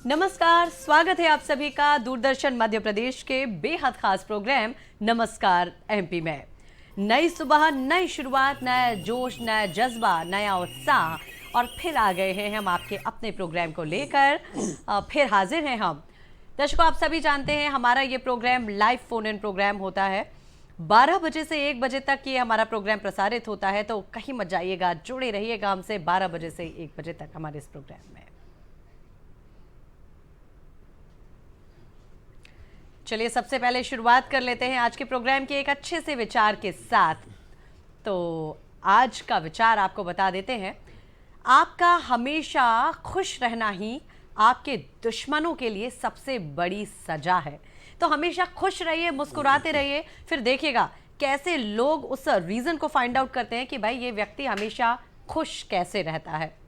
नमस्कार, स्वागत है आप सभी का दूरदर्शन मध्य प्रदेश के बेहद खास प्रोग्राम नमस्कार एमपी में। नई सुबह, नई शुरुआत, नया जोश, नया जज्बा, नया उत्साह और फिर आ गए हैं हम आपके अपने प्रोग्राम को लेकर। फिर हाजिर हैं हम। दर्शकों, आप सभी जानते हैं हमारा ये programme live phone in programme होता है। 12 बजे से 1 बजे तक ये हमारा प्रोग्राम प्रसारित होता है, तो कहीं मत जाइएगा, जुड़े रहिएगा हमसे 12 बजे से 1 बजे तक हमारे इस प्रोग्राम में। चलिए, सबसे पहले शुरुआत कर लेते हैं आज के प्रोग्राम के एक अच्छे से विचार के साथ। तो आज का विचार आपको बता देते हैं। आपका हमेशा खुश रहना ही आपके दुश्मनों के लिए सबसे बड़ी सजा है। तो हमेशा खुश रहिए, मुस्कुराते रहिए, फिर देखिएगा कैसे लोग उस रीज़न को फाइंड आउट करते हैं कि भाई ये व्यक्ति हमेशा खुश कैसे रहता है।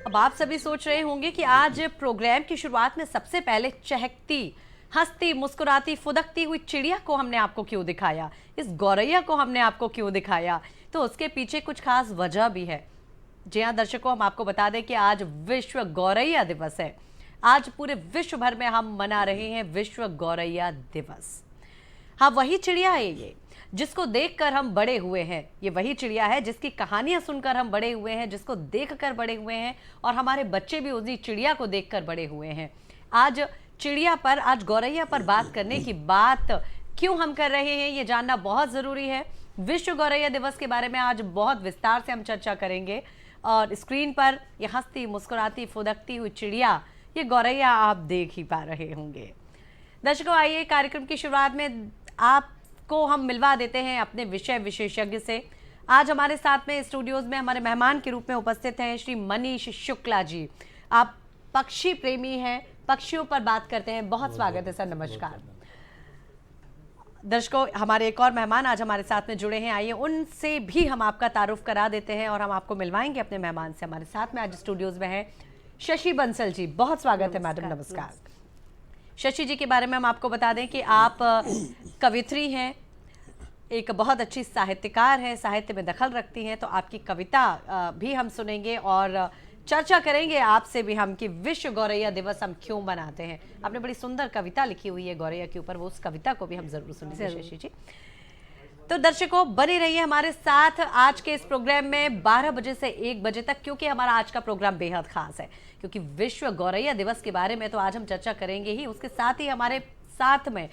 अब आप सभी सोच रहे होंगे कि आज प्रोग्राम की शुरुआत में सबसे पहले चहकती, हंसती, मुस्कुराती, फुदकती हुई चिड़िया को हमने आपको क्यों दिखाया, इस गौरैया को हमने आपको क्यों दिखाया। तो उसके पीछे कुछ खास वजह भी है। जी हाँ दर्शकों, हम आपको बता दें कि आज विश्व गौरैया दिवस है। आज पूरे विश्व भर में हम मना रहे हैं विश्व गौरैया दिवस। हाँ, वही चिड़िया है ये जिसको देखकर हम बड़े हुए हैं। ये वही चिड़िया है जिसकी कहानियां सुनकर हम बड़े हुए हैं, जिसको देखकर बड़े हुए हैं, और हमारे बच्चे भी उसी चिड़िया को देखकर बड़े हुए हैं। आज चिड़िया पर, आज गौरैया पर बात करने की बात क्यों हम कर रहे हैं, ये जानना बहुत ज़रूरी है। विश्व गौरैया दिवस के बारे में आज बहुत विस्तार से हम चर्चा करेंगे। और स्क्रीन पर ये हंसती, मुस्कुराती, फुदकती हुई चिड़िया, ये गौरैया आप देख ही पा रहे होंगे। दर्शकों, आइए कार्यक्रम की शुरुआत में आपको हम मिलवा देते हैं अपने विषय विशेषज्ञ से। आज हमारे साथ में स्टूडियोज में हमारे मेहमान के रूप में उपस्थित हैं श्री मनीष शुक्ला जी। आप पक्षी प्रेमी हैं, पक्षियों पर बात करते हैं। बहुत स्वागत है सर, नमस्कार। दर्शकों, हमारे एक और मेहमान आज हमारे साथ में जुड़े हैं। आइए उनसे भी हम आपका तारुफ करा देते हैं और हम आपको मिलवाएंगे अपने मेहमान से। हमारे साथ में आज स्टूडियोज में है शशि बंसल जी। बहुत स्वागत है मैडम, नमस्कार। शशि जी के बारे में हम आपको बता दें कि आप कवित्री हैं, एक बहुत अच्छी साहित्यकार हैं, साहित्य में दखल रखती हैं। तो आपकी कविता भी हम सुनेंगे और चर्चा करेंगे आपसे भी हम कि विश्व गौरैया दिवस हम क्यों मनाते हैं। आपने बड़ी सुंदर कविता लिखी हुई है गौरैया के ऊपर, वो उस कविता को भी हम जरूर सुनेंगे शशि जी। तो दर्शकों, बने रहिए हमारे साथ आज के इस प्रोग्राम में 12 बजे से 1 बजे तक, क्योंकि हमारा आज का प्रोग्राम बेहद खास है। क्योंकि विश्व गौरैया दिवस के बारे में तो आज हम चर्चा करेंगे ही, उसके साथ ही हमारे साथ में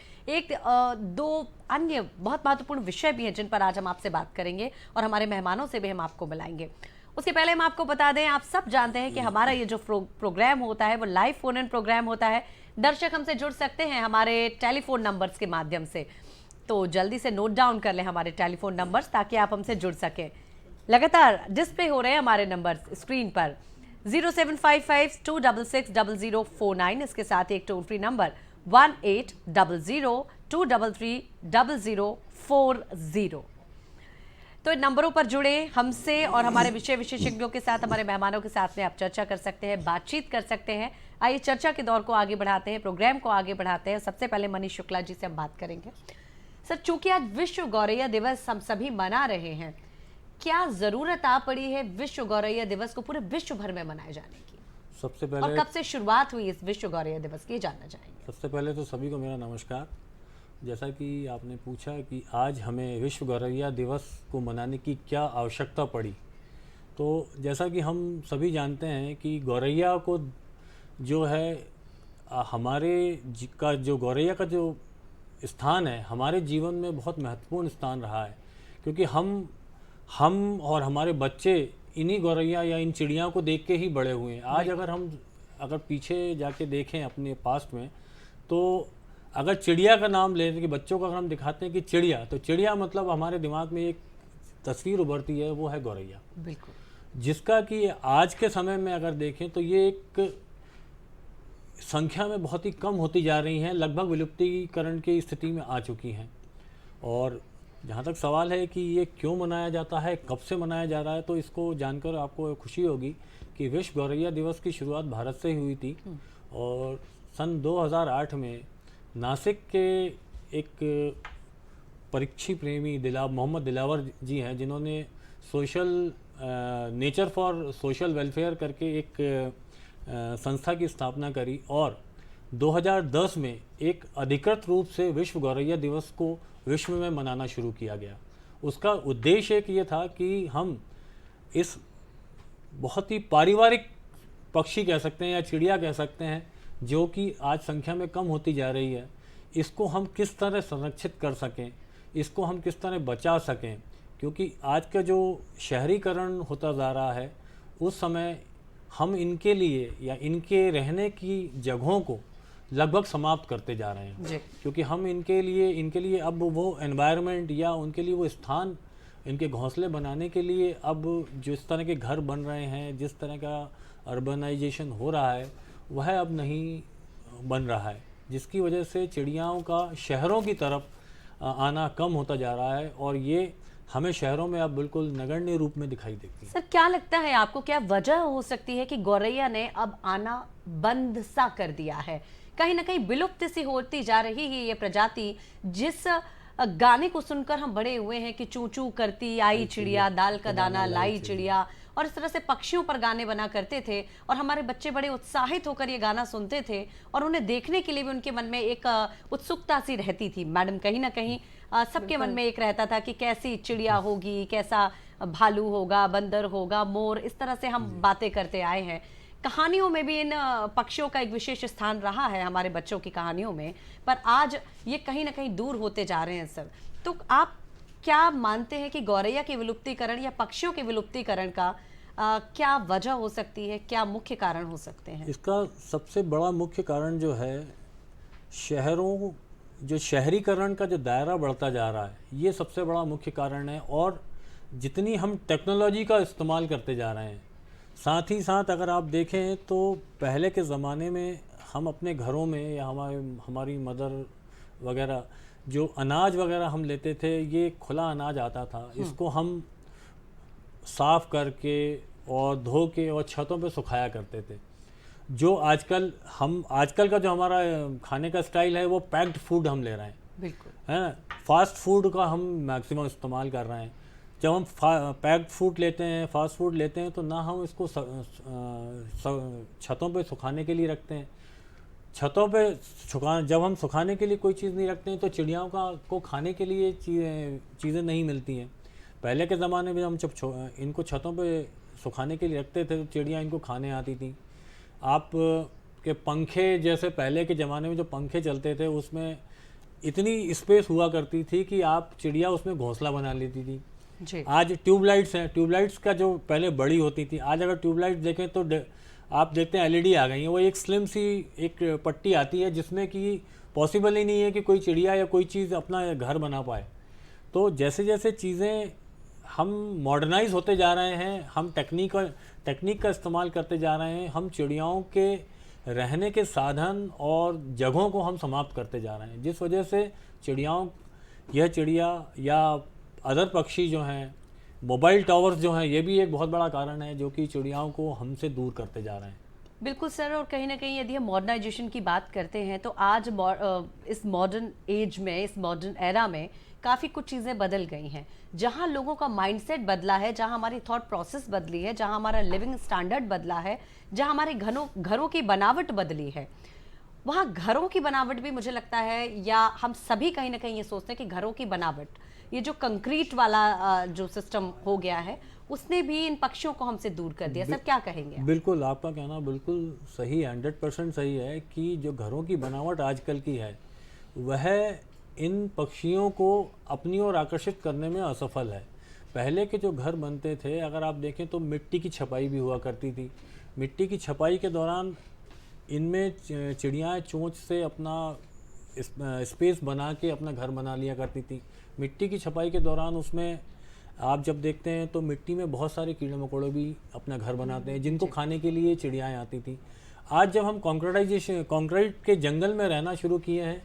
दो अन्य बहुत महत्वपूर्ण विषय भी हैं जिन पर आज हम आपसे बात करेंगे और हमारे मेहमानों से भी हम आपको मिलाएंगे। उसके पहले हम आपको बता दें, आप सब जानते हैं कि हमारा ये जो प्रोग्राम होता है वो लाइव फोन इन प्रोग्राम होता है। दर्शक हमसे जुड़ सकते हैं हमारे टेलीफोन नंबर्स के माध्यम से। तो जल्दी से नोट डाउन कर लें हमारे टेलीफोन नंबर्स, ताकि आप हमसे जुड़ सकें। लगातार डिस्प्ले हो रहे हैं हमारे नंबर्स स्क्रीन पर। 0755-266-0049, इसके साथ एक टोल फ्री नंबर 1800-233-0040। तो इन नंबरों पर जुड़े हमसे और हमारे विषय विशेषज्ञों के साथ, हमारे मेहमानों के साथ में आप चर्चा कर सकते हैं, बातचीत कर सकते हैं। आइए चर्चा के दौर को आगे बढ़ाते हैं, प्रोग्राम को आगे बढ़ाते हैं। सबसे पहले मनीष शुक्ला जी से हम बात करेंगे। सर, चूंकि आज विश्व गौरैया दिवस हम सभी मना रहे हैं, क्या जरूरत आ पड़ी है विश्व गौरैया दिवस को पूरे विश्व भर में मनाए जाने की? सबसे पहले, और कब से शुरुआत हुई इस विश्व गौरैया दिवस की, जानना चाहेंगे। सबसे पहले तो सभी को मेरा नमस्कार। जैसा कि आपने पूछा कि आज हमें विश्व गौरैया दिवस को मनाने की क्या आवश्यकता पड़ी, तो जैसा कि हम सभी जानते हैं कि गौरैया को जो है जो गौरैया का जो स्थान है हमारे जीवन में बहुत महत्वपूर्ण स्थान रहा है। क्योंकि हम और हमारे बच्चे इन्हीं गौरैया या इन चिड़िया को देख के ही बड़े हुए हैं। आज अगर पीछे जाके देखें अपने पास्ट में, तो अगर चिड़िया का नाम लें कि बच्चों को अगर हम दिखाते हैं कि चिड़िया, तो चिड़िया मतलब हमारे दिमाग में एक तस्वीर उभरती है, वो है गौरैया। बिल्कुल। जिसका कि आज के समय में अगर देखें तो ये एक संख्या में बहुत ही कम होती जा रही हैं, लगभग विलुप्तीकरण की स्थिति में आ चुकी हैं। और जहाँ तक सवाल है कि ये क्यों मनाया जाता है, कब से मनाया जा रहा है, तो इसको जानकर आपको खुशी होगी कि विश्व गौरैया दिवस की शुरुआत भारत से ही हुई थी। और सन 2008 में नासिक के एक परीक्षी प्रेमी मोहम्मद दिलावर जी हैं, जिन्होंने नेचर फॉर सोशल वेलफेयर करके एक संस्था की स्थापना करी और 2010 में एक अधिकृत रूप से विश्व गौरैया दिवस को विश्व में मनाना शुरू किया गया। उसका उद्देश्य एक ये था कि हम इस बहुत ही पारिवारिक पक्षी कह सकते हैं या चिड़िया कह सकते हैं, जो कि आज संख्या में कम होती जा रही है, इसको हम किस तरह संरक्षित कर सकें, इसको हम किस तरह बचा सकें। क्योंकि आज का जो शहरीकरण होता जा रहा है, उस समय हम इनके लिए या इनके रहने की जगहों को लगभग समाप्त करते जा रहे हैं। क्योंकि हम इनके लिए अब वो एनवायरनमेंट या उनके लिए वो स्थान, इनके घोंसले बनाने के लिए अब जिस तरह के घर बन रहे हैं, जिस तरह का अर्बनाइजेशन हो रहा है, वह अब नहीं बन रहा है, जिसकी वजह से चिड़ियाओं का शहरों की तरफ आना कम होता जा रहा है। और ये हमें शहरों में अब बिल्कुल नगण्य रूप में दिखाई देती है। सर, क्या लगता है आपको, क्या वजह हो सकती है कि गौरैया ने अब आना बंद सा कर दिया है? कहीं ना कहीं विलुप्त सी होती जा रही है ये प्रजाति, जिस गाने को सुनकर हम बड़े हुए हैं कि चू चू करती आई चिड़िया, दाल का दाना लाई चिड़िया, और इस तरह से पक्षियों पर गाने बना करते थे। और हमारे बच्चे बड़े उत्साहित होकर ये गाना सुनते थे और उन्हें देखने के लिए भी उनके मन में एक उत्सुकता सी रहती थी। मैडम, कहीं ना कहीं सबके मन में एक रहता था कि कैसी चिड़िया होगी, कैसा भालू होगा, बंदर होगा, मोर, इस तरह से हम बातें करते आए हैं। कहानियों में भी इन पक्षियों का एक विशेष स्थान रहा है हमारे बच्चों की कहानियों में, पर आज ये कहीं ना कहीं दूर होते जा रहे हैं सर। तो आप क्या मानते हैं कि गौरैया के विलुप्तीकरण या पक्षियों के विलुप्तीकरण का क्या वजह हो सकती है, क्या मुख्य कारण हो सकते हैं? इसका सबसे बड़ा मुख्य कारण जो है, जो शहरीकरण का जो दायरा बढ़ता जा रहा है, ये सबसे बड़ा मुख्य कारण है। और जितनी हम टेक्नोलॉजी का इस्तेमाल करते जा रहे हैं, साथ ही साथ अगर आप देखें तो पहले के ज़माने में हम अपने घरों में या हमारी मदर वगैरह जो अनाज वगैरह हम लेते थे, ये खुला अनाज आता था, इसको हम साफ़ करके और धो के और छतों पे सुखाया करते थे। जो आजकल का जो हमारा खाने का स्टाइल है, वो पैक्ड फूड हम ले रहे हैं, बिल्कुल है ना। फास्ट फूड का हम मैक्सिमम इस्तेमाल कर रहे हैं। जब हम पैक्ड फूड लेते हैं, फास्ट फूड लेते हैं, तो ना हम इसको छतों पे सुखाने के लिए रखते हैं। छतों पे जब हम सुखाने के लिए कोई चीज़ नहीं रखते हैं, तो चिड़ियाओं को खाने के लिए चीज़ें नहीं मिलती हैं। पहले के ज़माने में हम जब इनको छतों पे सुखाने के लिए रखते थे, तो चिड़िया इनको खाने आती थी। आप के पंखे, जैसे पहले के ज़माने में जो पंखे चलते थे, उसमें इतनी स्पेस हुआ करती थी कि आप चिड़िया उसमें घोंसला बना लेती थी। आज ट्यूबलाइट्स हैं, ट्यूबलाइट्स का जो पहले बड़ी होती थी, आज अगर ट्यूबलाइट्स देखें तो आप देखते हैं एलईडी आ गई हैं। वो एक स्लिम सी एक पट्टी आती है, जिसमें कि पॉसिबल ही नहीं है कि कोई चिड़िया या कोई चीज़ अपना घर बना पाए। तो जैसे जैसे चीज़ें हम मॉडर्नाइज होते जा रहे हैं, हम टेक्निक का इस्तेमाल करते जा रहे हैं, हम चिड़ियाओं के रहने के साधन और जगहों को हम समाप्त करते जा रहे हैं, जिस वजह से चिड़िया या अदर पक्षी जो हैं, मोबाइल टावर्स जो हैं, ये भी एक बहुत बड़ा कारण है जो कि चिड़ियाओं को हमसे दूर करते जा रहे हैं। बिल्कुल सर, और कहीं ना कहीं यदि हम मॉडर्नाइजेशन की बात करते हैं, तो आज इस मॉडर्न एज में, इस मॉडर्न एरा में काफ़ी कुछ चीज़ें बदल गई हैं। जहाँ लोगों का माइंडसेट बदला है, जहाँ हमारी थॉट प्रोसेस बदली है, जहाँ हमारा लिविंग स्टैंडर्ड बदला है, जहाँ हमारे घरों की बनावट बदली है, वहाँ घरों की बनावट भी मुझे लगता है, या हम सभी कहीं ना कहीं ये सोचते हैं कि घरों की बनावट, ये जो कंक्रीट वाला जो सिस्टम हो गया है, उसने भी इन पक्षियों को हमसे दूर कर दिया। सर, क्या कहेंगे आप? बिल्कुल, आपका कहना बिल्कुल सही है, 100% सही है कि जो घरों की बनावट आजकल की है, वह इन पक्षियों को अपनी ओर आकर्षित करने में असफल है। पहले के जो घर बनते थे, अगर आप देखें तो मिट्टी की छपाई भी हुआ करती थी। मिट्टी की छपाई के दौरान इनमें चिड़ियाएँ चोंच से अपना स्पेस बना के अपना घर बना लिया करती थी। मिट्टी की छपाई के दौरान उसमें आप जब देखते हैं तो मिट्टी में बहुत सारे कीड़े मकोड़े भी अपना घर बनाते हैं, जिनको खाने के लिए चिड़ियाएँ आती थी। आज जब हम कंक्रीट के जंगल में रहना शुरू किए हैं,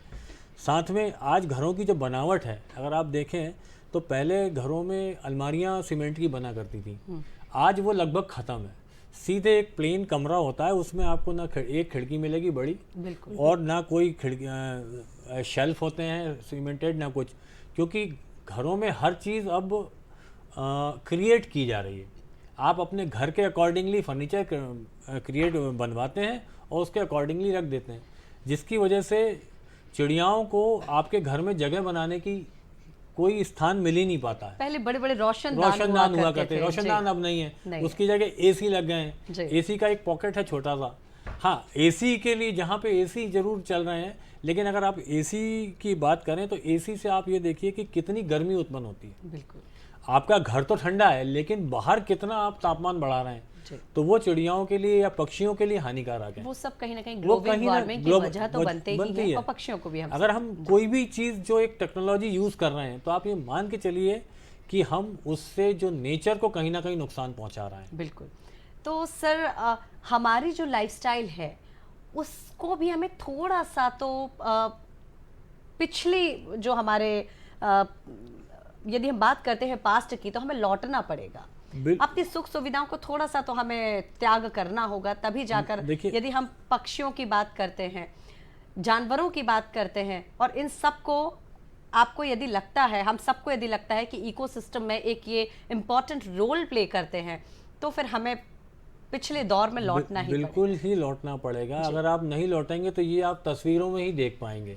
साथ में आज घरों की जो बनावट है, अगर आप देखें तो पहले घरों में अलमारियां सीमेंट की बना करती थी, आज वो लगभग ख़त्म है। सीधे एक प्लेन कमरा होता है, उसमें आपको ना एक खिड़की मिलेगी बड़ी, बिल्कुल, और ना कोई खिड़की शेल्फ होते हैं सीमेंटेड, ना कुछ, क्योंकि घरों में हर चीज़ अब क्रिएट की जा रही है। आप अपने घर के अकॉर्डिंगली फर्नीचर क्रिएट बनवाते हैं और उसके अकॉर्डिंगली रख देते हैं, जिसकी वजह से चिड़ियाओं को आपके घर में जगह बनाने की कोई स्थान मिल ही नहीं पाता है। पहले बड़े बड़े रोशनदान हुआ करते थे, रोशनदान अब नहीं है, उसकी जगह एसी लग गए हैं। एसी का एक पॉकेट है छोटा सा। हाँ, एसी के लिए जहाँ पे एसी जरूर चल रहे हैं, लेकिन अगर आप एसी की बात करें तो एसी से आप ये देखिए कि कितनी गर्मी उत्पन्न होती है। बिल्कुल, आपका घर तो ठंडा है, लेकिन बाहर कितना आप तापमान बढ़ा रहे हैं, तो वो चिड़ियाओं के लिए या पक्षियों के लिए हानिकारक है। वो सब कहीं ना कहीं ग्लोबल वार्मिंग की वजह तो बनते ही है, और पक्षियों को भी हम अगर हम कोई भी चीज़ जो एक टेक्नोलॉजी यूज़ कर रहे हैं, तो आप ये मान के चलिए कि हम उससे जो नेचर को कहीं ना कहीं नुकसान पहुंचा रहे हैं। बिल्कुल। तो सर हमारी जो लाइफस्टाइल है उसको भी हमें थोड़ा सा तो पिछली जो हमारे यदि हम बात करते हैं पास्ट की, तो हमें लौटना पड़ेगा। अपनी सुख सुविधाओं को थोड़ा सा तो हमें त्याग करना होगा, तभी जाकर यदि हम पक्षियों की बात करते हैं, जानवरों की बात करते हैं, और इन सब को आपको यदि लगता है, हम सबको यदि लगता है कि इकोसिस्टम में एक ये इम्पोर्टेंट रोल प्ले करते हैं, तो फिर हमें पिछले दौर में लौटना ही बिल्कुल ही लौटना पड़ेगा। अगर आप नहीं लौटेंगे तो ये आप तस्वीरों में ही देख पाएंगे।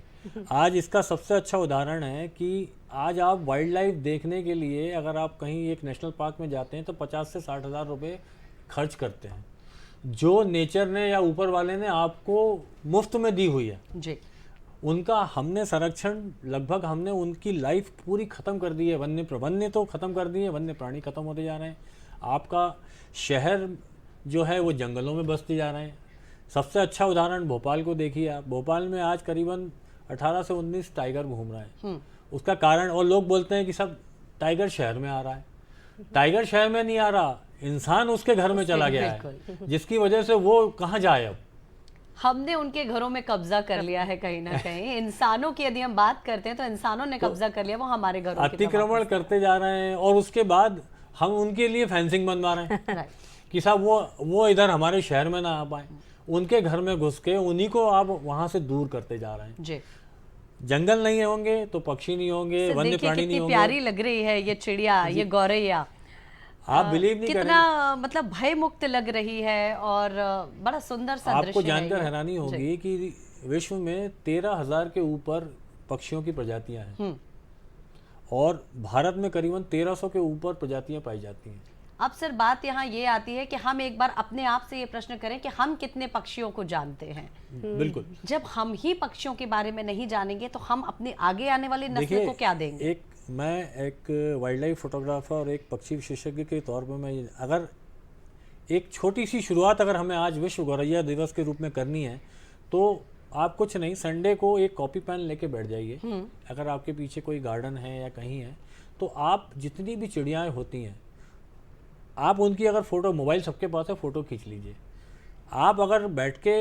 आज इसका सबसे अच्छा उदाहरण है कि आज आप वाइल्ड लाइफ देखने के लिए अगर आप कहीं एक नेशनल पार्क में जाते हैं तो 50 से 60 हज़ार रुपये खर्च करते हैं, जो नेचर ने या ऊपर वाले ने आपको मुफ्त में दी हुई है जी। उनका हमने संरक्षण लगभग हमने उनकी लाइफ पूरी ख़त्म कर दी है। वन्य तो ख़त्म कर दिए, वन्य प्राणी ख़त्म होते जा रहे हैं। आपका शहर जो है वो जंगलों में बसते जा रहे हैं। सबसे अच्छा उदाहरण भोपाल को देखिए आप। भोपाल में आज करीबन 18 से 19 टाइगर घूम रहे हैं। उसका कारण, और लोग बोलते हैं कि सब टाइगर शहर में आ रहा है। टाइगर शहर में नहीं आ रहा, इंसान उसके घर में चला गया है, जिसकी वजह से वो कहाँ जाए। अब हमने उनके घरों में कब्जा कर लिया है कहीं ना कहीं। इंसानों की यदि हम बात करते हैं तो इंसानों ने कब्जा कर लिया, वो हमारे घरों की अतिक्रमण करते जा रहे हैं, और उसके बाद हम उनके लिए फेंसिंग बनवा रहे हैं कि साहब वो इधर हमारे शहर में ना आ पाए। उनके घर में घुस के उन्हीं को आप वहां से दूर करते जा रहे हैं। जी। जंगल नहीं होंगे तो पक्षी नहीं होंगे, वन्य प्राणी नहीं होंगे। प्यारी लग रही है ये चिड़िया, ये गौरैया, आप बिलीव नहीं करेंगे कितना मतलब भय मुक्त लग रही है, और बड़ा सुंदर सा दृश्य है। आपको जानकर हैरानी होगी कि विश्व में 13,000 के ऊपर पक्षियों की प्रजातियां हैं, और भारत में करीबन 1300 के ऊपर प्रजातियां पाई जाती हैं। अब सर बात यहाँ ये आती है कि हम एक बार अपने आप से ये प्रश्न करें कि हम कितने पक्षियों को जानते हैं। बिल्कुल। जब हम ही पक्षियों के बारे में नहीं जानेंगे तो हम अपने आगे आने वाली नस्ल को क्या देंगे। मैं एक वाइल्ड लाइफ फोटोग्राफर और एक पक्षी विशेषज्ञ के तौर पर मैं अगर एक छोटी सी शुरुआत अगर हमें आज विश्व गौरैया दिवस के रूप में करनी है, तो आप कुछ नहीं, संडे को एक कॉपी पेन लेके बैठ जाइए। अगर आपके पीछे कोई गार्डन है या कहीं है, तो आप जितनी भी चिड़ियाएँ होती हैं, आप उनकी अगर फ़ोटो, मोबाइल सबके पास है, फ़ोटो खींच लीजिए। आप अगर बैठ के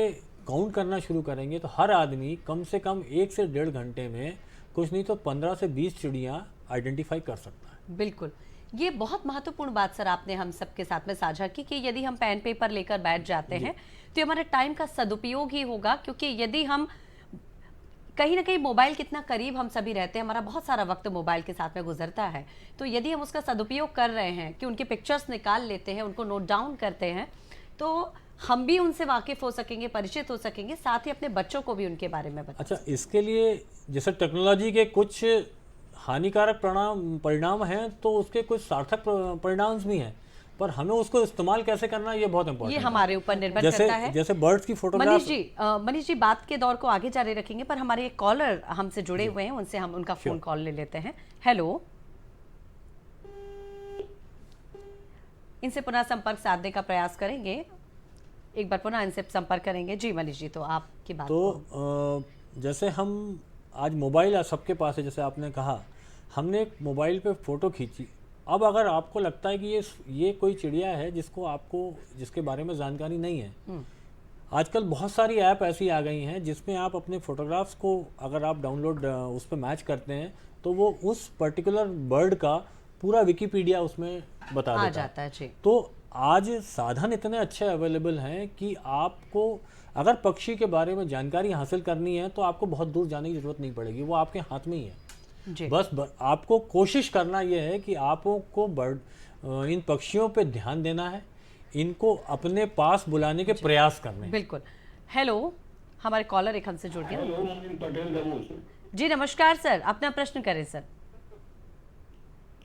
काउंट करना शुरू करेंगे तो हर आदमी कम से कम 1 से 1.5 घंटे में कुछ नहीं तो 15 से 20 चिड़ियाँ आइडेंटिफाई कर सकता है। बिल्कुल, ये बहुत महत्वपूर्ण बात सर आपने हम सबके साथ में साझा की कि यदि हम पेन पेपर लेकर बैठ जाते हैं तो ये हमारे टाइम का सदुपयोग ही होगा। क्योंकि यदि हम कहीं ना कहीं मोबाइल कितना करीब हम सभी रहते हैं, हमारा बहुत सारा वक्त मोबाइल के साथ में गुजरता है, तो यदि हम उसका सदुपयोग कर रहे हैं कि उनकी पिक्चर्स निकाल लेते हैं, उनको नोट डाउन करते हैं, तो हम भी उनसे वाकिफ हो सकेंगे, परिचित हो सकेंगे, साथ ही अपने बच्चों को भी उनके बारे में बता। अच्छा, इसके लिए जैसे टेक्नोलॉजी के कुछ हानिकारक परिणाम हैं, तो उसके कुछ सार्थक परिणाम भी हैं, पर हमें उसको इस्तेमाल कैसे करना ये बहुत इंपॉर्टेंट है। ये हमारे ऊपर निर्भर करता है। जैसे बर्ड्स की फोटोग्राफ। मनीष जी बात के दौर को आगे जारी रखेंगे, पर हमारे एक कॉलर हमसे जुड़े हुए हैं, उनसे हम उनका फोन कॉल ले लेते हैं। हेलो, इनसे पुनः संपर्क साधने का प्रयास करेंगे, एक बार पुनः इनसे संपर्क करेंगे। जी मनीष जी, तो आपकी बात तो जैसे हम आज मोबाइल सबके पास है, जैसे आपने कहा, हमने एक मोबाइल पे फ़ोटो खींची, अब अगर आपको लगता है कि ये कोई चिड़िया है जिसके बारे में जानकारी नहीं है, आजकल बहुत सारी ऐप ऐसी आ गई हैं जिसमें आप अपने फोटोग्राफ्स को अगर आप डाउनलोड उस पर मैच करते हैं तो वो उस पर्टिकुलर बर्ड का पूरा विकिपीडिया उसमें बता आ देता जाता है जी। तो आज साधन इतने अच्छे अवेलेबल हैं कि आपको अगर पक्षी के बारे में जानकारी हासिल करनी है तो आपको बहुत दूर जाने की ज़रूरत नहीं पड़ेगी, वो आपके हाथ में ही है। जी। आपको कोशिश करना यह है कि आपको इन पक्षियों पे ध्यान देना है, इनको अपने पास बुलाने के प्रयास करने हैं। बिल्कुल। हेलो, हमारे कॉलर एक हमसे जुड़ गया। हेलो, मोमिन पटेल दमोह से। जी नमस्कार सर, अपना प्रश्न करें सर।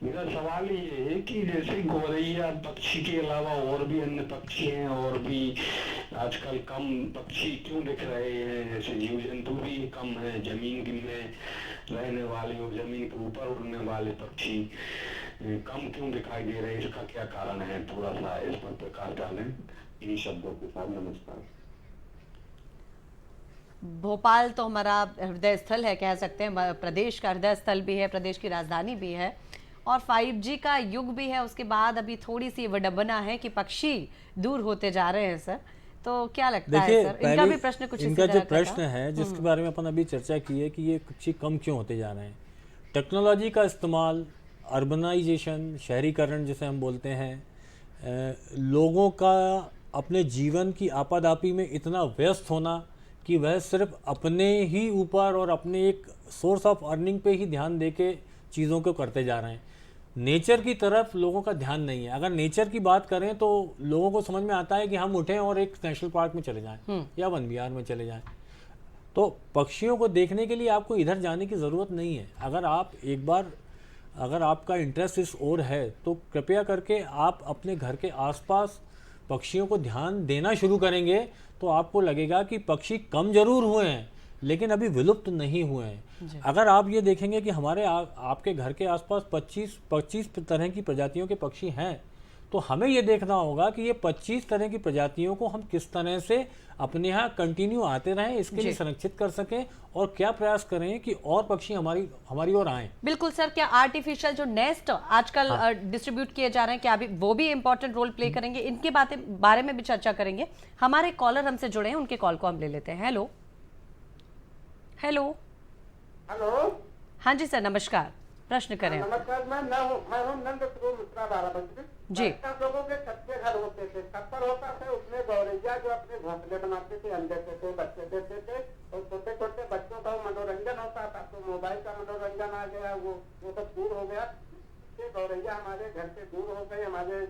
मेरा सवाल ये है कि जैसे गौरैया पक्षी के अलावा और भी अन्य पक्षी हैं और भी आजकल कम पक्षी क्यों दिख रहे हैं? जैसे जीव जंतु भी कम है, जमीन में रहने वाले और जमीन के ऊपर उड़ने वाले पक्षी कम क्यों दिखाई दे रहे हैं? इसका क्या कारण है? थोड़ा सा इस पर प्रकाश डालें इन्हीं शब्दों के साथ। नमस्कार। भोपाल तो हमारा हृदय स्थल है, कह सकते हैं प्रदेश का हृदय स्थल भी है, प्रदेश की राजधानी भी है और 5G का युग भी है। उसके बाद अभी थोड़ी सी विडंबना है कि पक्षी दूर होते जा रहे हैं सर, तो क्या लगता है सर? इनका भी प्रश्न कुछ इनका जो प्रश्न है जिसके बारे में अपन अभी चर्चा की है कि ये पक्षी कम क्यों होते जा रहे हैं, टेक्नोलॉजी का इस्तेमाल, अर्बनाइजेशन, शहरीकरण जिसे हम बोलते हैं, लोगों का अपने जीवन की आपाधापी में इतना व्यस्त होना कि वह सिर्फ अपने ही ऊपर और अपने एक सोर्स ऑफ अर्निंग पे ही ध्यान देके चीज़ों को करते जा रहे हैं। नेचर की तरफ लोगों का ध्यान नहीं है। अगर नेचर की बात करें तो लोगों को समझ में आता है कि हम उठें और एक नेशनल पार्क में चले जाएं या वन विहार में चले जाएं। तो पक्षियों को देखने के लिए आपको इधर जाने की ज़रूरत नहीं है। अगर आपका इंटरेस्ट इस ओर है तो कृपया करके आप अपने घर के आसपास पक्षियों को ध्यान देना शुरू करेंगे तो आपको लगेगा कि पक्षी कम जरूर हुए हैं लेकिन अभी विलुप्त नहीं हुए हैं। अगर आप ये देखेंगे कि आपके घर के आसपास 25 तरह की प्रजातियों के पक्षी हैं तो हमें ये देखना होगा कि ये 25 तरह की प्रजातियों को हम किस तरह से अपने यहाँ कंटिन्यू आते रहें, इसके लिए संरक्षित कर सकें और क्या प्रयास करें कि और पक्षी हमारी ओर आएं। बिल्कुल सर, क्या आर्टिफिशियल जो नेस्ट आजकल डिस्ट्रीब्यूट किए जा रहे हैं, क्या अभी वो भी इंपॉर्टेंट रोल प्ले करेंगे? इनके बारे में भी चर्चा करेंगे। हमारे कॉलर हमसे जुड़े हैं, उनके कॉल को हम ले लेते हैं। Hello hello hello. हाँ जी सर, नमस्कार, प्रश्न करें। नमस्कार, मैं हूँ नंद मिश्रा बाराबंकी जी। सब लोगों के कच्चे घर होते थे, छप्पर होता था, उसमें गौरैया जो अपने घोंसले बनाते थे, अंडे देते थे, बच्चे देते थे और छोटे छोटे बच्चों का मनोरंजन होता था। तो मोबाइल का मनोरंजन आ गया, वो सब दूर हो गया। ये गौरैया हमारे घर से दूर हो गई, हमारे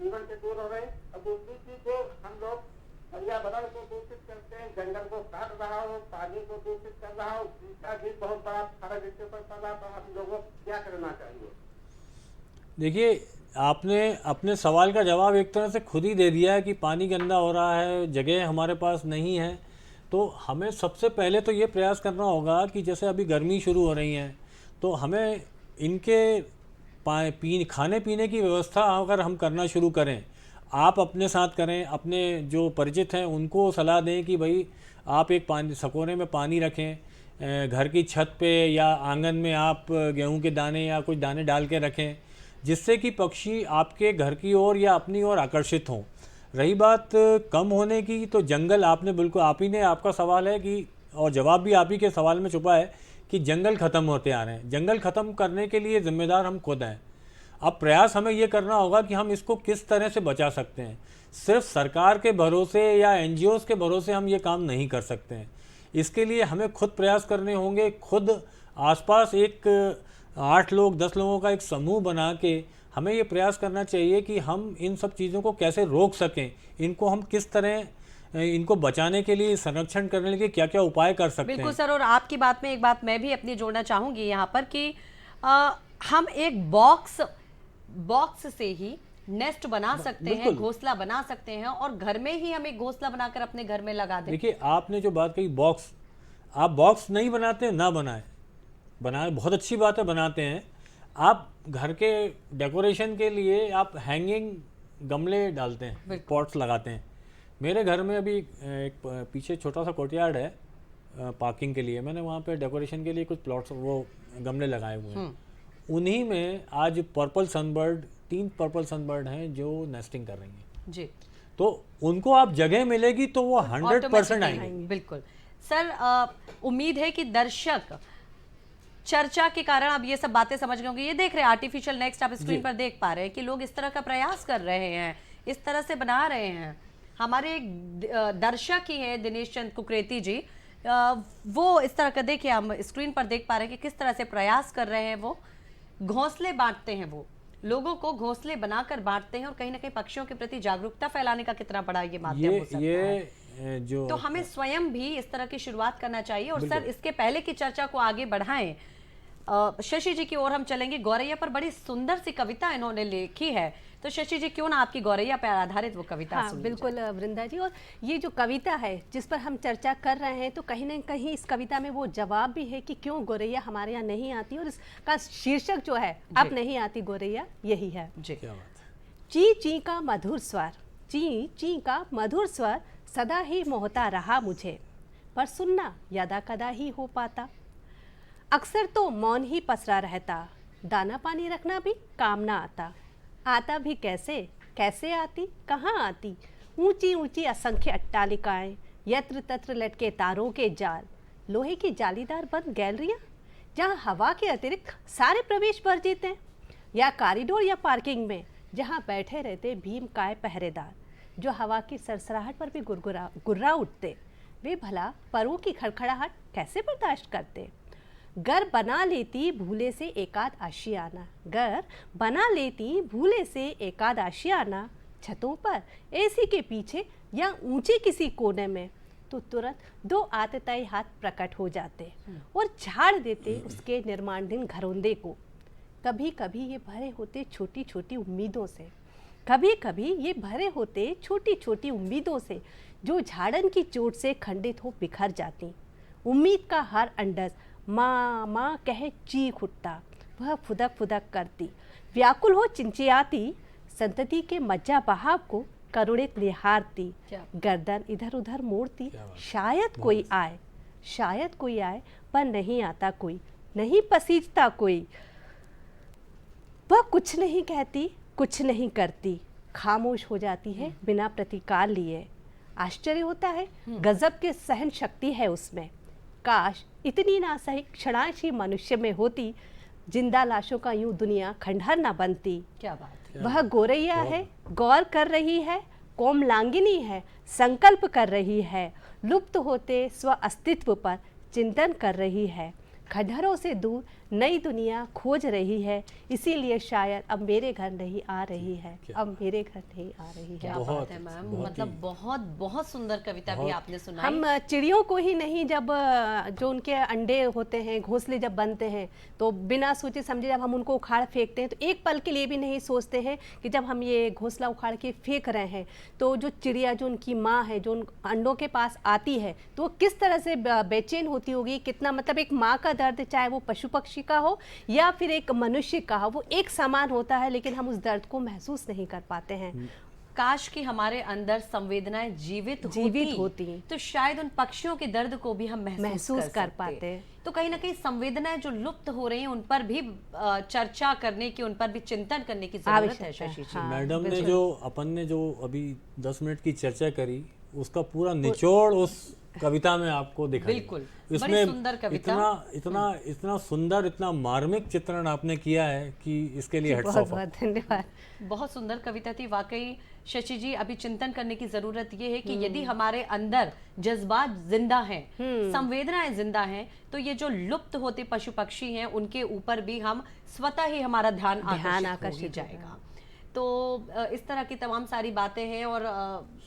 जीवन से दूर हो गई। अब दूसरी चीज जो हम लोग पर्यावरण को दूषित करते हैं, जंगल को काट रहा हो, पानी को दूषित कर रहा हो, इसका भी बहुत बड़ा फर्क इसके ऊपर पड़ रहा। तो हम लोगों को क्या करना चाहिए? देखिए, आपने अपने सवाल का जवाब एक तरह से खुद ही दे दिया है कि पानी गंदा हो रहा है, जगह हमारे पास नहीं है। तो हमें सबसे पहले तो ये प्रयास करना होगा कि जैसे अभी गर्मी शुरू हो रही है तो हमें इनके खाने पीने की व्यवस्था अगर हम करना शुरू करें, आप अपने साथ करें, अपने जो परिचित हैं उनको सलाह दें कि भाई आप एक सकोरे में पानी रखें, घर की छत पे या आंगन में आप गेहूं के दाने या कुछ दाने डाल के रखें, जिससे कि पक्षी आपके घर की ओर या अपनी ओर आकर्षित हों। रही बात कम होने की, तो जंगल आपने बिल्कुल, आप ही ने, आपका सवाल है कि, और जवाब भी आप ही के सवाल में छुपा है कि जंगल ख़त्म होते आ रहे हैं। जंगल ख़त्म करने के लिए जिम्मेदार हम खुद हैं। अब प्रयास हमें ये करना होगा कि हम इसको किस तरह से बचा सकते हैं। सिर्फ सरकार के भरोसे या NGOs के भरोसे हम ये काम नहीं कर सकते हैं। इसके लिए हमें खुद प्रयास करने होंगे। खुद आसपास एक 8 लोग 10 लोगों का एक समूह बना के हमें ये प्रयास करना चाहिए कि हम इन सब चीज़ों को कैसे रोक सकें, इनको हम किस तरह इनको बचाने के लिए, संरक्षण करने के लिए क्या क्या उपाय कर सकते हैं। बिल्कुल सर, और आपकी बात में एक बात मैं भी अपनी जोड़ना चाहूँगी यहाँ पर कि हम एक बॉक्स से ही नेस्ट बना सकते हैं, घोंसला बना सकते हैं और घर में ही हम एक घोंसला बनाकर अपने घर में लगा दें। देखिए, आपने जो बात कही बॉक्स, आप बॉक्स नहीं बनाते, ना बनाए, बहुत अच्छी बात है, बनाते हैं। आप घर के डेकोरेशन के लिए आप हैंगिंग गमले डालते हैं, पॉट्स लगाते हैं। मेरे घर में अभी एक पीछे छोटा सा कोर्टयार्ड है पार्किंग के लिए, मैंने वहाँ पे डेकोरेशन के लिए कुछ प्लॉट्स, वो गमले लगाए हुए हैं। उन्हीं में आज पर्पल सनबर्ड, 3 पर्पल सनबर्ड हैं जो नेस्टिंग कर रही हैं। जी, तो उनको आप जगह मिलेगी तो वो 100% आएंगे। बिल्कुल सर। उम्मीद है कि दर्शक चर्चा के कारण अब ये सब बातें समझ गए होंगे। ये देख रहे हैं आर्टिफिशियल नेक्स्ट, आप स्क्रीन पर देख पा रहे हैं कि लोग इस तरह का प्रयास कर रहे हैं, इस तरह से बना रहे हैं। हमारे एक दर्शक ही है दिनेश चंद कुकरेती जी, वो इस तरह का देखिए, हम स्क्रीन पर देख पा रहे हैं कि किस तरह से प्रयास कर रहे हैं। वो घोंसले बांटते हैं, वो लोगों को घोंसले बनाकर बांटते हैं और कहीं ना कहीं पक्षियों के प्रति जागरूकता फैलाने का कितना बड़ा ये माध्यम हो सकता है। जो तो हमें स्वयं भी इस तरह की शुरुआत करना चाहिए। और सर, इसके पहले की चर्चा को आगे बढ़ाएं, शशि जी की ओर हम चलेंगे। गौरैया पर बड़ी सुंदर सी कविता इन्होंने लिखी है, तो शशि जी क्यों ना आपकी गौरैया पर आधारित वो कविता हाँ, बिल्कुल वृंदा जी। और ये जो कविता है जिस पर हम चर्चा कर रहे हैं, तो कहीं ना कहीं इस कविता में वो जवाब भी है कि क्यों गौरैया हमारे यहाँ नहीं आती, और इसका शीर्षक जो है अब नहीं आती गौरैया, यही है। जी, क्या बात है। ची ची का मधुर स्वर, ची ची का मधुर स्वर सदा ही मोहता रहा मुझे, पर सुनना यदा कदा ही हो पाता। अक्सर तो मौन ही पसरा रहता, दाना पानी रखना भी काम ना आता। आता भी कैसे, कैसे आती, कहाँ आती। ऊंची ऊंची असंख्य अट्टालिकाएं, यत्र तत्र लटके तारों के जाल, लोहे की जालीदार बंद गैलरियां जहाँ हवा के अतिरिक्त सारे प्रवेश वर्जित हैं, या कॉरिडोर या पार्किंग में जहाँ बैठे रहते भीमकाय पहरेदार जो हवा की सरसराहट पर भी गुर्रा उठते। वे भला परों की खड़खड़ाहट कैसे बर्दाश्त करते। घर बना लेती भूले से एकाध आशियाना, घर बना लेती भूले से एकाद आशियाना, छतों पर एसी के पीछे या ऊंचे किसी कोने में, तो तुरंत 2 आतताई हाथ प्रकट हो जाते और झाड़ देते उसके निर्माणाधीन घरौंदे को। कभी कभी ये भरे होते छोटी छोटी उम्मीदों से, कभी कभी ये भरे होते छोटी छोटी उम्मीदों से, जो झाड़न की चोट से खंडित हो बिखर जाती। उम्मीद का हर अंडज माँ माँ कहे चीख उठता, वह फुदक फुदक करती, व्याकुल हो चिंचियाती, संतति के मज्जा बहाव को करुणित निहारती, गर्दन इधर उधर मोड़ती। शायद कोई आए, शायद कोई आए, पर नहीं आता कोई, नहीं पसीजता कोई। वह कुछ नहीं कहती, कुछ नहीं करती, खामोश हो जाती है बिना प्रतिकार लिए। आश्चर्य होता है, गजब के सहन शक्ति है उसमें। काश इतनी ना सही क्षणाशी मनुष्य में होती, जिंदा लाशों का यूं दुनिया खंडहर ना बनती। क्या बात है। वह गौरैया है, गौर कर रही है, कोमलांगिनी है, संकल्प कर रही है, लुप्त होते स्व अस्तित्व पर चिंतन कर रही है, खंडहरों से दूर नई दुनिया खोज रही है। इसीलिए शायद अब मेरे घर नहीं आ रही है, अब मेरे घर नहीं आ रही है। क्या बात है मैम, मतलब बहुत बहुत सुंदर कविता भी आपने सुनाई। हम चिड़ियों को ही नहीं, जब जो उनके अंडे होते हैं, घोंसले जब बनते हैं, तो बिना सोचे समझे जब हम उनको उखाड़ फेंकते हैं, तो एक पल के लिए भी नहीं सोचते हैं कि जब हम ये घोंसला उखाड़ के फेंक रहे हैं, तो जो चिड़िया, जो उनकी माँ है, जो उन अंडों के पास आती है, तो वो किस तरह से बेचैन होती होगी। कितना, मतलब एक माँ का दर्द, चाहे वो पशु पक्षी का हो या फिर एक मनुष्य का हो, वो एक समान होता है, लेकिन हम उस दर्द को महसूस नहीं कर पाते हैं। काश कि हमारे अंदर संवेदनाएं जीवित होती तो शायद उन पक्षियों के दर्द को भी हम महसूस कर पाते। तो कहीं ना कहीं संवेदनाएं जो लुप्त हो रही हैं, उन पर भी चर्चा करने की, उन पर भी चिंतन करने की जरूरत है। शशि जी, मैडम ने जो, अपन ने जो अभी 10 मिनट की चर्चा करी, उसका पूरा निचोड़ उस कविता में आपको दिखाई। बिल्कुल, इसमें बड़ी सुंदर कविता। इतना सुंदर, इतना मार्मिक चित्रण आपने किया है कि इसके लिए हैट्स ऑफ। बहुत बहुत धन्यवाद। बहुत सुंदर कविता थी वाकई। शशि जी, अभी चिंतन करने की जरूरत ये है कि यदि हमारे अंदर जज्बात जिंदा हैं, संवेदनाएं जिंदा हैं, तो ये जो लुप्त होते पशु पक्षी हैं, उनके ऊपर भी हम स्वतः ही हमारा ध्यान आकर्षित हो जाएगा। तो इस तरह की तमाम सारी बातें हैं। और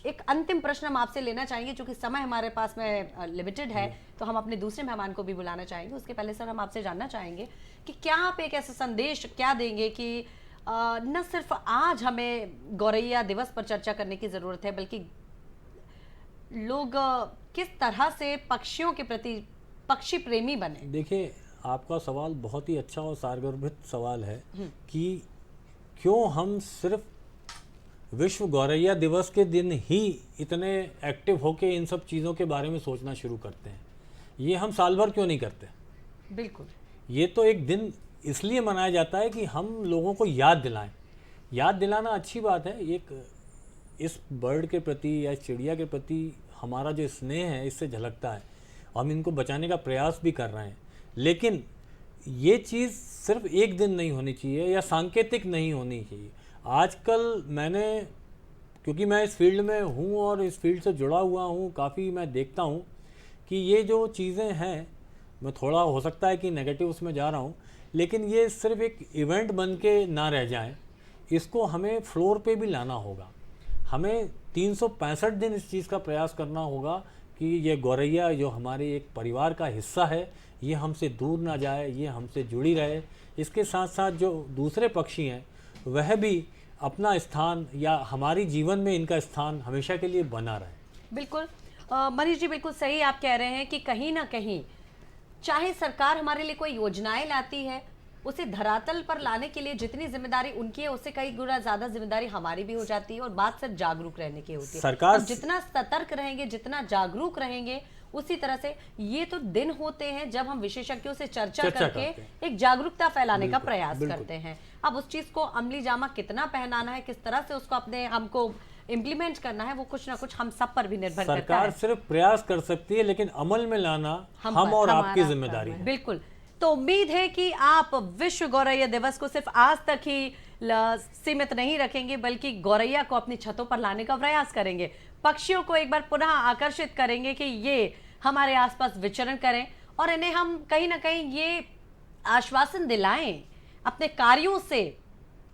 एक अंतिम प्रश्न हम आपसे लेना चाहेंगे, क्योंकि समय हमारे पास में लिमिटेड है, तो हम अपने दूसरे मेहमान को भी बुलाना चाहेंगे। उसके पहले सर, हम आपसे जानना चाहेंगे कि क्या आप एक ऐसा संदेश क्या देंगे कि न सिर्फ आज हमें गौरैया दिवस पर चर्चा करने की ज़रूरत है, बल्कि लोग किस तरह से पक्षियों के प्रति पक्षी प्रेमी बने। देखिए, आपका सवाल बहुत ही अच्छा और सारगर्भित सवाल है कि क्यों हम सिर्फ विश्व गौरैया दिवस के दिन ही इतने एक्टिव होके इन सब चीज़ों के बारे में सोचना शुरू करते हैं। ये हम साल भर क्यों नहीं करते? बिल्कुल, ये तो एक दिन इसलिए मनाया जाता है कि हम लोगों को याद दिलाएं। याद दिलाना अच्छी बात है, एक इस बर्ड के प्रति या इस चिड़िया के प्रति हमारा जो स्नेह है इससे झलकता है। हम इनको बचाने का प्रयास भी कर रहे हैं, लेकिन ये चीज़ सिर्फ एक दिन नहीं होनी चाहिए या सांकेतिक नहीं होनी चाहिए। आजकल मैंने, क्योंकि मैं इस फील्ड में हूँ और इस फील्ड से जुड़ा हुआ हूँ, काफ़ी मैं देखता हूँ कि ये जो चीज़ें हैं, मैं थोड़ा हो सकता है कि नेगेटिव उसमें जा रहा हूँ, लेकिन ये सिर्फ एक इवेंट बन के ना रह जाएं, इसको हमें फ्लोर पे भी लाना होगा। हमें 365 दिन इस चीज़ का प्रयास करना होगा कि ये गौरैया जो हमारे एक परिवार का हिस्सा है, ये हमसे दूर ना जाए, ये हमसे जुड़ी रहे। इसके साथ साथ जो दूसरे पक्षी हैं वह भी अपना स्थान या हमारी जीवन में इनका स्थान हमेशा के लिए बना रहे। बिल्कुल मनीष जी, बिल्कुल सही आप कह रहे हैं कि कहीं ना कहीं चाहे सरकार हमारे लिए कोई योजनाएं लाती है, उसे धरातल पर लाने के लिए जितनी जिम्मेदारी उनकी है उससे कई गुना ज्यादा जिम्मेदारी हमारी भी हो जाती है, और बात सिर्फ जागरूक रहने की होती है। सरकार अब जितना सतर्क रहेंगे, जितना जागरूक रहेंगे, उसी तरह से ये तो दिन होते हैं जब हम विशेषज्ञों से चर्चा करके एक जागरूकता फैलाने का प्रयास करते हैं। अब उस चीज को अमली जामा कितना पहनाना है, किस तरह से उसको अपने हमको इम्प्लीमेंट करना है, वो कुछ ना कुछ हम सब पर भी निर्भर करता है। सरकार सिर्फ प्रयास कर सकती है, लेकिन अमल में लाना हम और आपकी जिम्मेदारी है। बिल्कुल। तो उम्मीद है कि आप विश्व गौरैया दिवस को सिर्फ आज तक ही सीमित नहीं रखेंगे, बल्कि गौरैया को अपनी छतों पर लाने का प्रयास करेंगे, पक्षियों को एक बार पुनः आकर्षित करेंगे कि ये हमारे आसपास विचरण करें, और इन्हें हम कहीं ना कहीं ये आश्वासन दिलाएं अपने कार्यों से,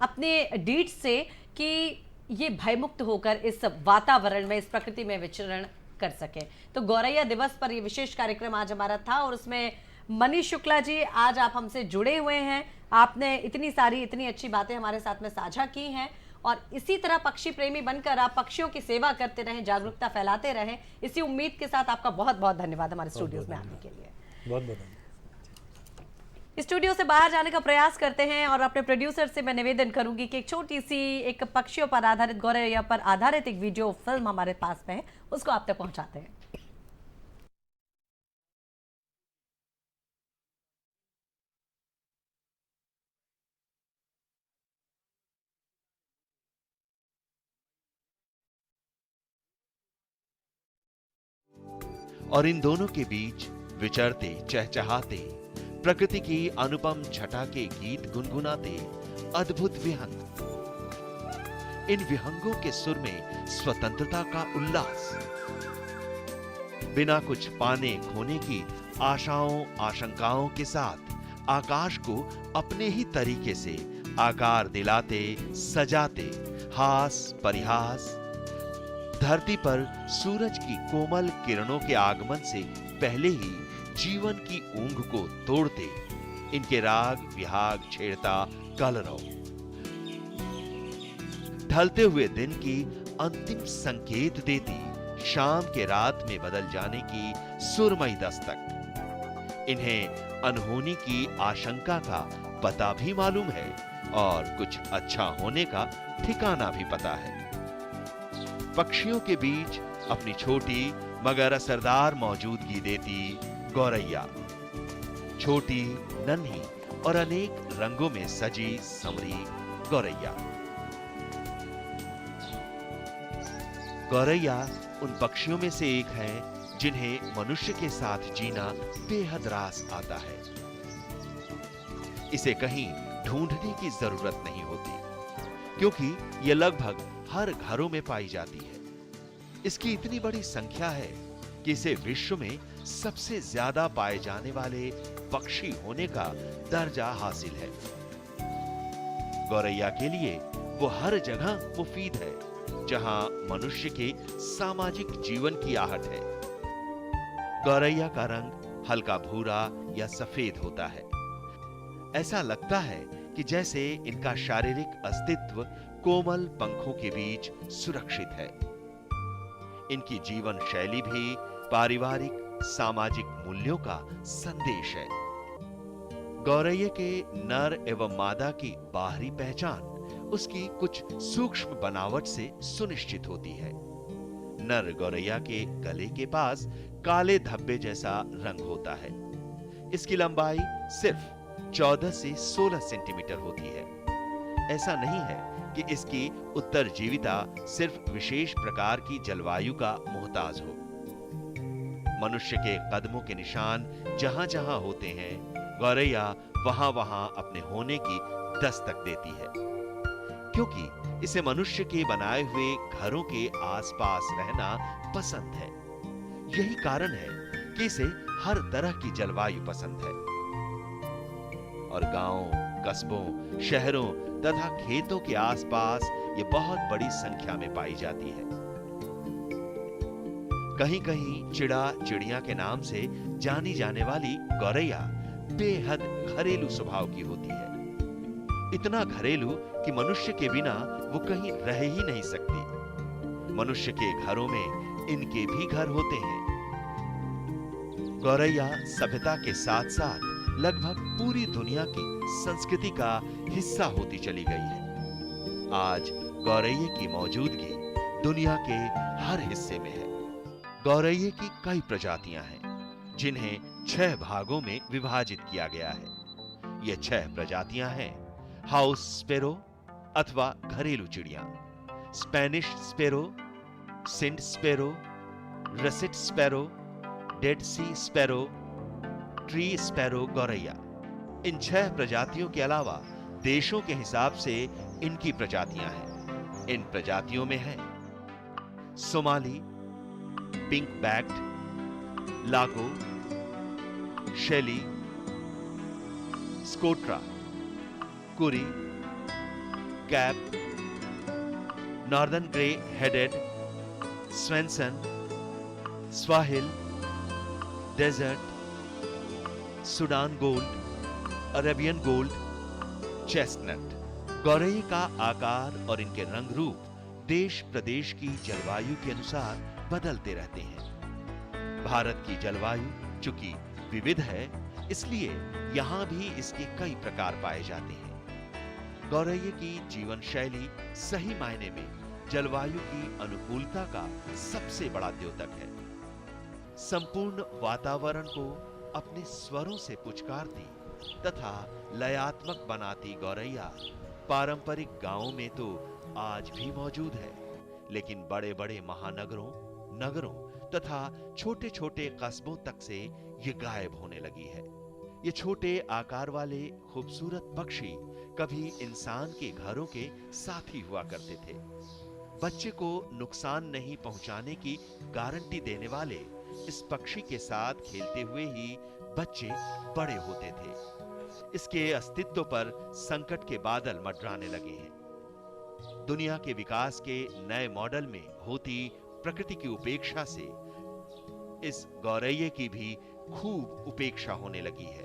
अपने डीड से, कि ये भयमुक्त होकर इस वातावरण में, इस प्रकृति में विचरण कर सके। तो गौरैया दिवस पर ये विशेष कार्यक्रम आज हमारा था, और उसमें मनीष शुक्ला जी आज आप हमसे जुड़े हुए हैं। आपने इतनी सारी, इतनी अच्छी बातें हमारे साथ में साझा की हैं, और इसी तरह पक्षी प्रेमी बनकर आप पक्षियों की सेवा करते रहें, जागरूकता फैलाते रहें। इसी उम्मीद के साथ आपका बहुत बहुत धन्यवाद हमारे स्टूडियोज में आने के लिए। बहुत बहुत धन्यवाद। स्टूडियो से बाहर जाने का प्रयास करते हैं, और अपने प्रोड्यूसर से मैं निवेदन करूंगी कि एक छोटी सी, एक पक्षियों पर आधारित, गौरैया पर आधारित एक वीडियो फिल्म हमारे पास में है, उसको आप तक पहुंचाते हैं। और इन दोनों के बीच विचरते, चहचहाते, प्रकृति की अनुपम छटा के गीत गुनगुनाते अद्भुत विहंग। इन विहंगों के सुर में स्वतंत्रता का उल्लास, बिना कुछ पाने खोने की आशाओं आशंकाओं के साथ आकाश को अपने ही तरीके से आकार दिलाते, सजाते, हास परिहास, धरती पर सूरज की कोमल किरणों के आगमन से पहले ही जीवन की ऊंघ को तोड़ते, इनके राग विहाग छेड़ता कलरव। ढलते हुए दिन की अंतिम संकेत देती शाम के रात में बदल जाने की सुरमई दस्तक। इन्हें अनहोनी की आशंका का पता भी मालूम है, और कुछ अच्छा होने का ठिकाना भी पता है। पक्षियों के बीच अपनी छोटी मगर असरदार मौजूदगी देती गौरैया, छोटी, नन्ही और अनेक रंगों में सजी संवरी गौरैया। गौरैया उन पक्षियों में से एक है जिन्हें मनुष्य के साथ जीना बेहद रास आता है। इसे कहीं ढूंढने की जरूरत नहीं होती, क्योंकि यह लगभग हर घरों में पाई जाती है। इसकी इतनी बड़ी संख्या है कि इसे विश्व में सबसे ज्यादा पाए जाने वाले पक्षी होने का दर्जा हासिल है। गौरैया के लिए वो हर जगह मुफीद है जहां मनुष्य के सामाजिक जीवन की आहट है। गौरैया का रंग हल्का भूरा या सफेद होता है। ऐसा लगता है कि जैसे इनका शारीरिक अस्तित्व कोमल पंखों के बीच सुरक्षित है। इनकी जीवन शैली भी पारिवारिक सामाजिक मूल्यों का संदेश है। गौरैया के नर एवं मादा की बाहरी पहचान उसकी कुछ सूक्ष्म बनावट से सुनिश्चित होती है। नर गौरैया के गले के पास काले धब्बे जैसा रंग होता है। इसकी लंबाई सिर्फ 14 से 16 सेंटीमीटर होती है। ऐसा नहीं है कि इसकी उत्तरजीविता सिर्फ विशेष प्रकार की जलवायु का मोहताज हो। मनुष्य के कदमों के निशान जहां जहां होते हैं, गौरैया वहां वहां अपने होने की दस्तक देती है, क्योंकि इसे मनुष्य के बनाए हुए घरों के आसपास रहना पसंद है। यही कारण है कि इसे हर तरह की जलवायु पसंद है और गांवों, कस्बों, शहरों तथा खेतों के आसपास ये बहुत बड़ी संख्या में पाई जाती है। कहीं कहीं चिड़ा चिड़िया के नाम से जानी जाने वाली गौरैया बेहद घरेलू स्वभाव की होती है। इतना घरेलू कि मनुष्य के बिना वो कहीं रह ही नहीं सकती। मनुष्य के घरों में इनके भी घर होते हैं। गौरैया सभ्यता के साथ साथ लगभग पूरी दुनिया की संस्कृति का हिस्सा होती चली गई है। आज गौरैये की मौजूदगी दुनिया के हर हिस्से में है। गौरैये की कई प्रजातियां हैं, जिन्हें 6 भागों में विभाजित किया गया है। ये 6 प्रजातियां हैं: हाउस स्पैरो अथवा घरेलू चिड़िया, Spanish sparrow, सिंड sparrow, russet sparrow, dead सी स्पैरो, ट्री स्पैरो गौरैया। इन 6 प्रजातियों के अलावा देशों के हिसाब से इनकी प्रजातियां हैं। इन प्रजातियों में है सोमाली, पिंक बैक्ड, लागो, Shelley, Socotra, Kuri, Cape, northern grey headed, Swainson, Swahili, desert, Sudan golden, Arabian golden, chestnut. गौरैये का आकार और इनके रंग रूप देश प्रदेश की जलवायु के अनुसार बदलते रहते हैं। भारत की जलवायु चूंकि विविध है, इसलिए यहां भी इसके कई प्रकार पाए जाते हैं। गौरैये की जीवन शैली सही मायने में जलवायु की अनुकूलता का सबसे बड़ा द्योतक है। संपूर्ण वातावरण को अपने स्वरों से पुचकारती तथा लयात्मक बनाती गौरैया पारंपरिक गांवों में तो आज भी मौजूद है, लेकिन बड़े बड़े महानगरों, नगरों तथा छोटे छोटे कस्बों तक से ये गायब होने लगी है। ये छोटे आकार वाले खूबसूरत पक्षी कभी इंसान के घरों के साथी हुआ करते थे। बच्चे को नुकसान नहीं पहुंचाने की गारंटी देने वाले इस पक्षी के साथ खेलते हुए ही बच्चे बड़े होते थे। इसके अस्तित्व पर संकट के बादल मंडराने लगे हैं। दुनिया के विकास के नए मॉडल में होती प्रकृति की उपेक्षा से इस गौरैये की भी खूब उपेक्षा होने लगी है।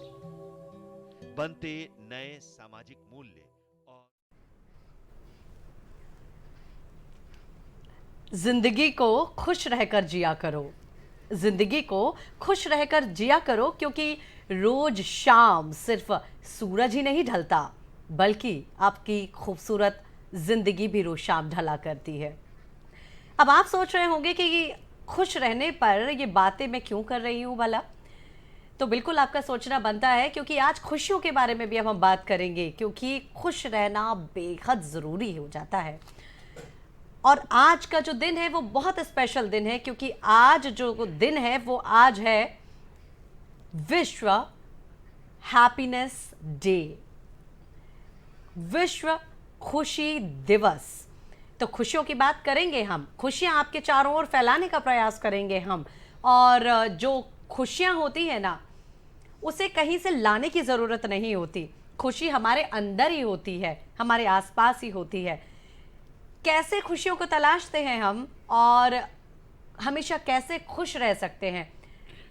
बनते नए सामाजिक मूल्य और जिंदगी को खुश रहकर जिया करो, जिंदगी को खुश रहकर जिया करो, क्योंकि रोज शाम सिर्फ सूरज ही नहीं ढलता, बल्कि आपकी खूबसूरत जिंदगी भी रोज शाम ढला करती है। अब आप सोच रहे होंगे कि खुश रहने पर ये बातें मैं क्यों कर रही हूँ भला? तो बिल्कुल आपका सोचना बनता है, क्योंकि आज खुशियों के बारे में भी अब हम बात करेंगे, क्योंकि खुश रहना बेहद ज़रूरी हो जाता है। और आज का जो दिन है वो बहुत स्पेशल दिन है, क्योंकि आज जो दिन है वो आज है विश्व हैप्पीनेस डे, विश्व खुशी दिवस। तो खुशियों की बात करेंगे हम, खुशियां आपके चारों ओर फैलाने का प्रयास करेंगे हम। और जो खुशियां होती है ना, उसे कहीं से लाने की ज़रूरत नहीं होती। खुशी हमारे अंदर ही होती है, हमारे आसपास ही होती है। कैसे खुशियों को तलाशते हैं हम और हमेशा कैसे खुश रह सकते हैं,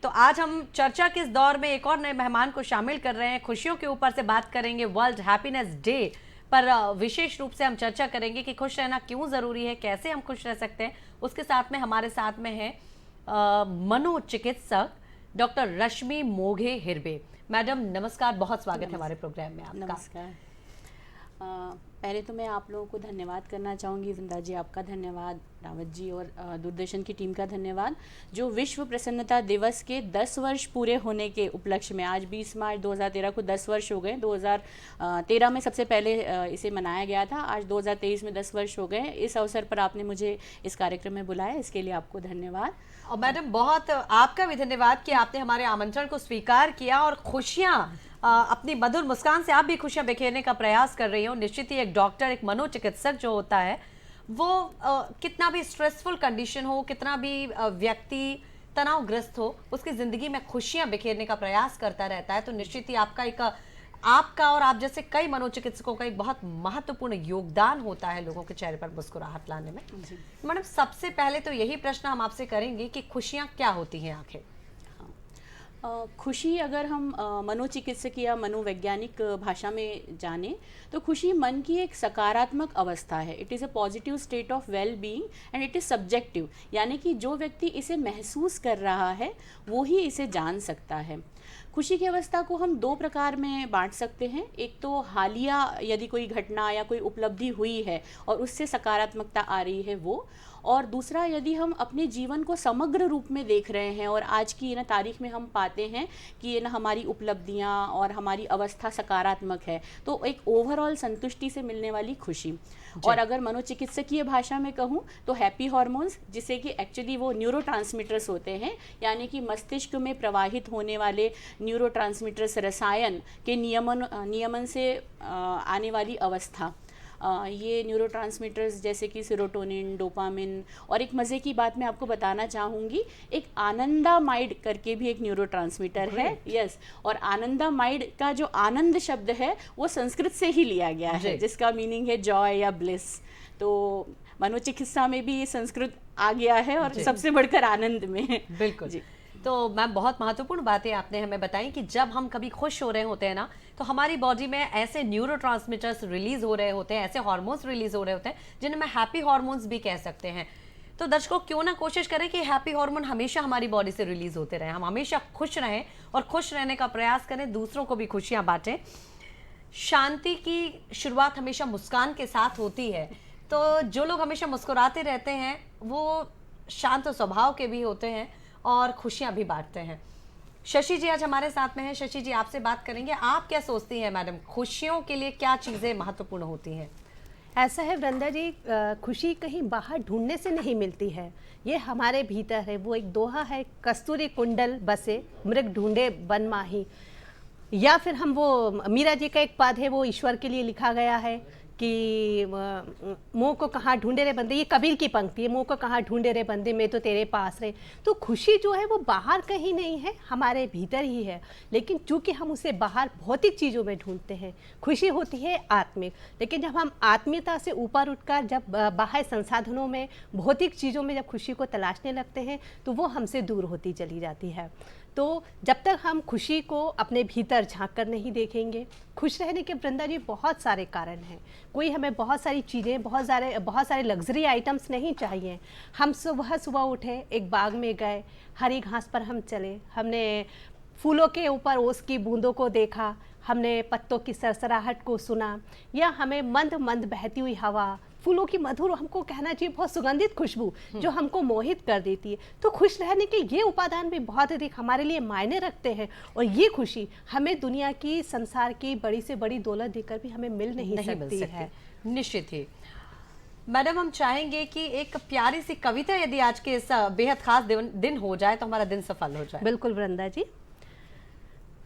तो आज हम चर्चा के इस दौर में एक और नए मेहमान को शामिल कर रहे हैं। खुशियों के ऊपर से बात करेंगे, वर्ल्ड हैप्पीनेस डे पर विशेष रूप से हम चर्चा करेंगे कि खुश रहना क्यों ज़रूरी है, कैसे हम खुश रह सकते हैं। उसके साथ में हमारे साथ में है मनोचिकित्सक डॉक्टर रश्मि मोघे हिरबे। मैडम नमस्कार, बहुत स्वागत है हमारे प्रोग्राम में आपका। नमस्कार। पहले तो मैं आप लोगों को धन्यवाद करना चाहूँगी। वृंदा जी आपका धन्यवाद, रावत जी और दूरदर्शन की टीम का धन्यवाद, जो विश्व प्रसन्नता दिवस के 10 वर्ष पूरे होने के उपलक्ष्य में, आज 20 मार्च 2013 को 10 वर्ष हो गए। 2013 में सबसे पहले इसे मनाया गया था, आज 2023 में 10 वर्ष हो गए। इस अवसर पर आपने मुझे इस कार्यक्रम में बुलाया, इसके लिए आपको धन्यवाद। और मैडम बहुत आपका भी धन्यवाद कि आपने हमारे आमंत्रण को स्वीकार किया और खुशियाँ अपनी मधुर मुस्कान से आप भी खुशियां बिखेरने का प्रयास कर रही हो। निश्चित ही एक डॉक्टर, एक मनोचिकित्सक जो होता है वो कितना भी स्ट्रेसफुल कंडीशन हो, कितना भी व्यक्ति तनावग्रस्त हो, उसकी ज़िंदगी में खुशियां बिखेरने का प्रयास करता रहता है। तो निश्चित ही आपका और आप जैसे कई मनोचिकित्सकों का एक बहुत महत्वपूर्ण योगदान होता है लोगों के चेहरे पर मुस्कुराहट लाने में। मैडम सबसे पहले तो यही प्रश्न हम आपसे करेंगे कि खुशियाँ क्या होती हैं आखिर? खुशी अगर हम मनोचिकित्सक या मनोवैज्ञानिक भाषा में जाने तो खुशी मन की एक सकारात्मक अवस्था है। It is a positive state of well being and it is subjective, यानी कि जो व्यक्ति इसे महसूस कर रहा है वो ही इसे जान सकता है। खुशी की अवस्था को हम 2 प्रकार में बांट सकते हैं। एक तो हालिया यदि कोई घटना या कोई उपलब्धि हुई है और उससे सकारात्मकता आ रही है वो, और दूसरा यदि हम अपने जीवन को समग्र रूप में देख रहे हैं और आज की ना तारीख में हम पाते हैं कि ये ना हमारी उपलब्धियां और हमारी अवस्था सकारात्मक है, तो एक ओवरऑल संतुष्टि से मिलने वाली खुशी। और अगर मनोचिकित्सकीय भाषा में कहूँ तो हैप्पी हार्मोन्स, जिसे कि एक्चुअली वो न्यूरोट्रांसमीटर्स होते हैं, यानी कि मस्तिष्क में प्रवाहित होने वाले न्यूरोट्रांसमीटर्स रसायन के नियमन से आने वाली अवस्था। ये न्यूरोट्रांसमीटर्स जैसे कि सेरोटोनिन, डोपामिन, और एक मज़े की बात मैं आपको बताना चाहूँगी, एक आनंदामाइड करके भी एक न्यूरोट्रांसमीटर है। यस, और आनंदामाइड का जो आनंद शब्द है वो संस्कृत से ही लिया गया है, जिसका मीनिंग है जॉय या ब्लिस। तो मनोचिकित्सा में भी ये संस्कृत आ गया है और सबसे बढ़कर आनंद में। बिल्कुल जी। तो मैम बहुत महत्वपूर्ण बातें आपने हमें बताई कि जब हम कभी खुश हो रहे होते हैं ना, तो हमारी बॉडी में ऐसे न्यूरोट्रांसमीटर्स रिलीज हो रहे होते हैं, ऐसे हार्मोन्स रिलीज हो रहे होते हैं जिन्हें हम हैप्पी हार्मोन्स भी कह सकते हैं। तो दर्शकों क्यों ना कोशिश करें कि हैप्पी हार्मोन हमेशा हमारी बॉडी से रिलीज होते रहें, हम हमेशा खुश रहें और खुश रहने का प्रयास करें, दूसरों को भी खुशियाँ बांटें। शांति की शुरुआत हमेशा मुस्कान के साथ होती है, तो जो लोग हमेशा मुस्कुराते रहते हैं वो शांत स्वभाव के भी होते हैं और खुशियां भी बांटते हैं। शशि जी आज हमारे साथ में हैं। शशि जी आपसे बात करेंगे, आप क्या सोचती हैं मैडम, खुशियों के लिए क्या चीज़ें महत्वपूर्ण होती हैं? ऐसा है वृंदा जी, खुशी कहीं बाहर ढूंढने से नहीं मिलती है, ये हमारे भीतर है। वो एक दोहा है, कस्तूरी कुंडल बसे मृग ढूंढे वन माही। या फिर हम वो मीरा जी का एक पद है, वो ईश्वर के लिए लिखा गया है कि मुँह को कहाँ ढूंढे रे बंदे, ये कबीर की पंक्ति है, मुँह को कहाँ ढूंढे रे बंदे मैं तो तेरे पास रहे। तो खुशी जो है वो बाहर कहीं नहीं है, हमारे भीतर ही है। लेकिन चूंकि हम उसे बाहर भौतिक चीज़ों में ढूंढते हैं, खुशी होती है आत्मिक। लेकिन जब हम आत्मीयता से ऊपर उठकर जब बाहर संसाधनों में, भौतिक चीज़ों में जब खुशी को तलाशने लगते हैं तो वो हमसे दूर होती चली जाती है। तो जब तक हम खुशी को अपने भीतर झांक कर नहीं देखेंगे, खुश रहने के वृंदा जी बहुत सारे कारण हैं। कोई हमें बहुत सारी चीज़ें, बहुत सारे लग्जरी आइटम्स नहीं चाहिए। हम सुबह सुबह उठे, एक बाग में गए, हरी घास पर हम चले, हमने फूलों के ऊपर ओस की बूंदों को देखा, हमने पत्तों की सरसराहट को सुना, या हमें मंद मंद बहती हुई हवा, फूलों की मधुर, हमको कहना चाहिए बहुत सुगंधित खुशबू जो हमको मोहित कर देती है। तो खुश रहने के ये उपादान भी बहुत अधिक हमारे लिए मायने रखते हैं। और ये खुशी हमें दुनिया की, संसार की बड़ी से बड़ी दौलत देकर भी हमें मिल नहीं सकती है। निश्चित ही मैडम, हम चाहेंगे कि एक प्यारी सी कविता यदि आज के इस बेहद खास दिन हो जाए तो हमारा दिन सफल हो जाए। बिल्कुल वृंदा जी,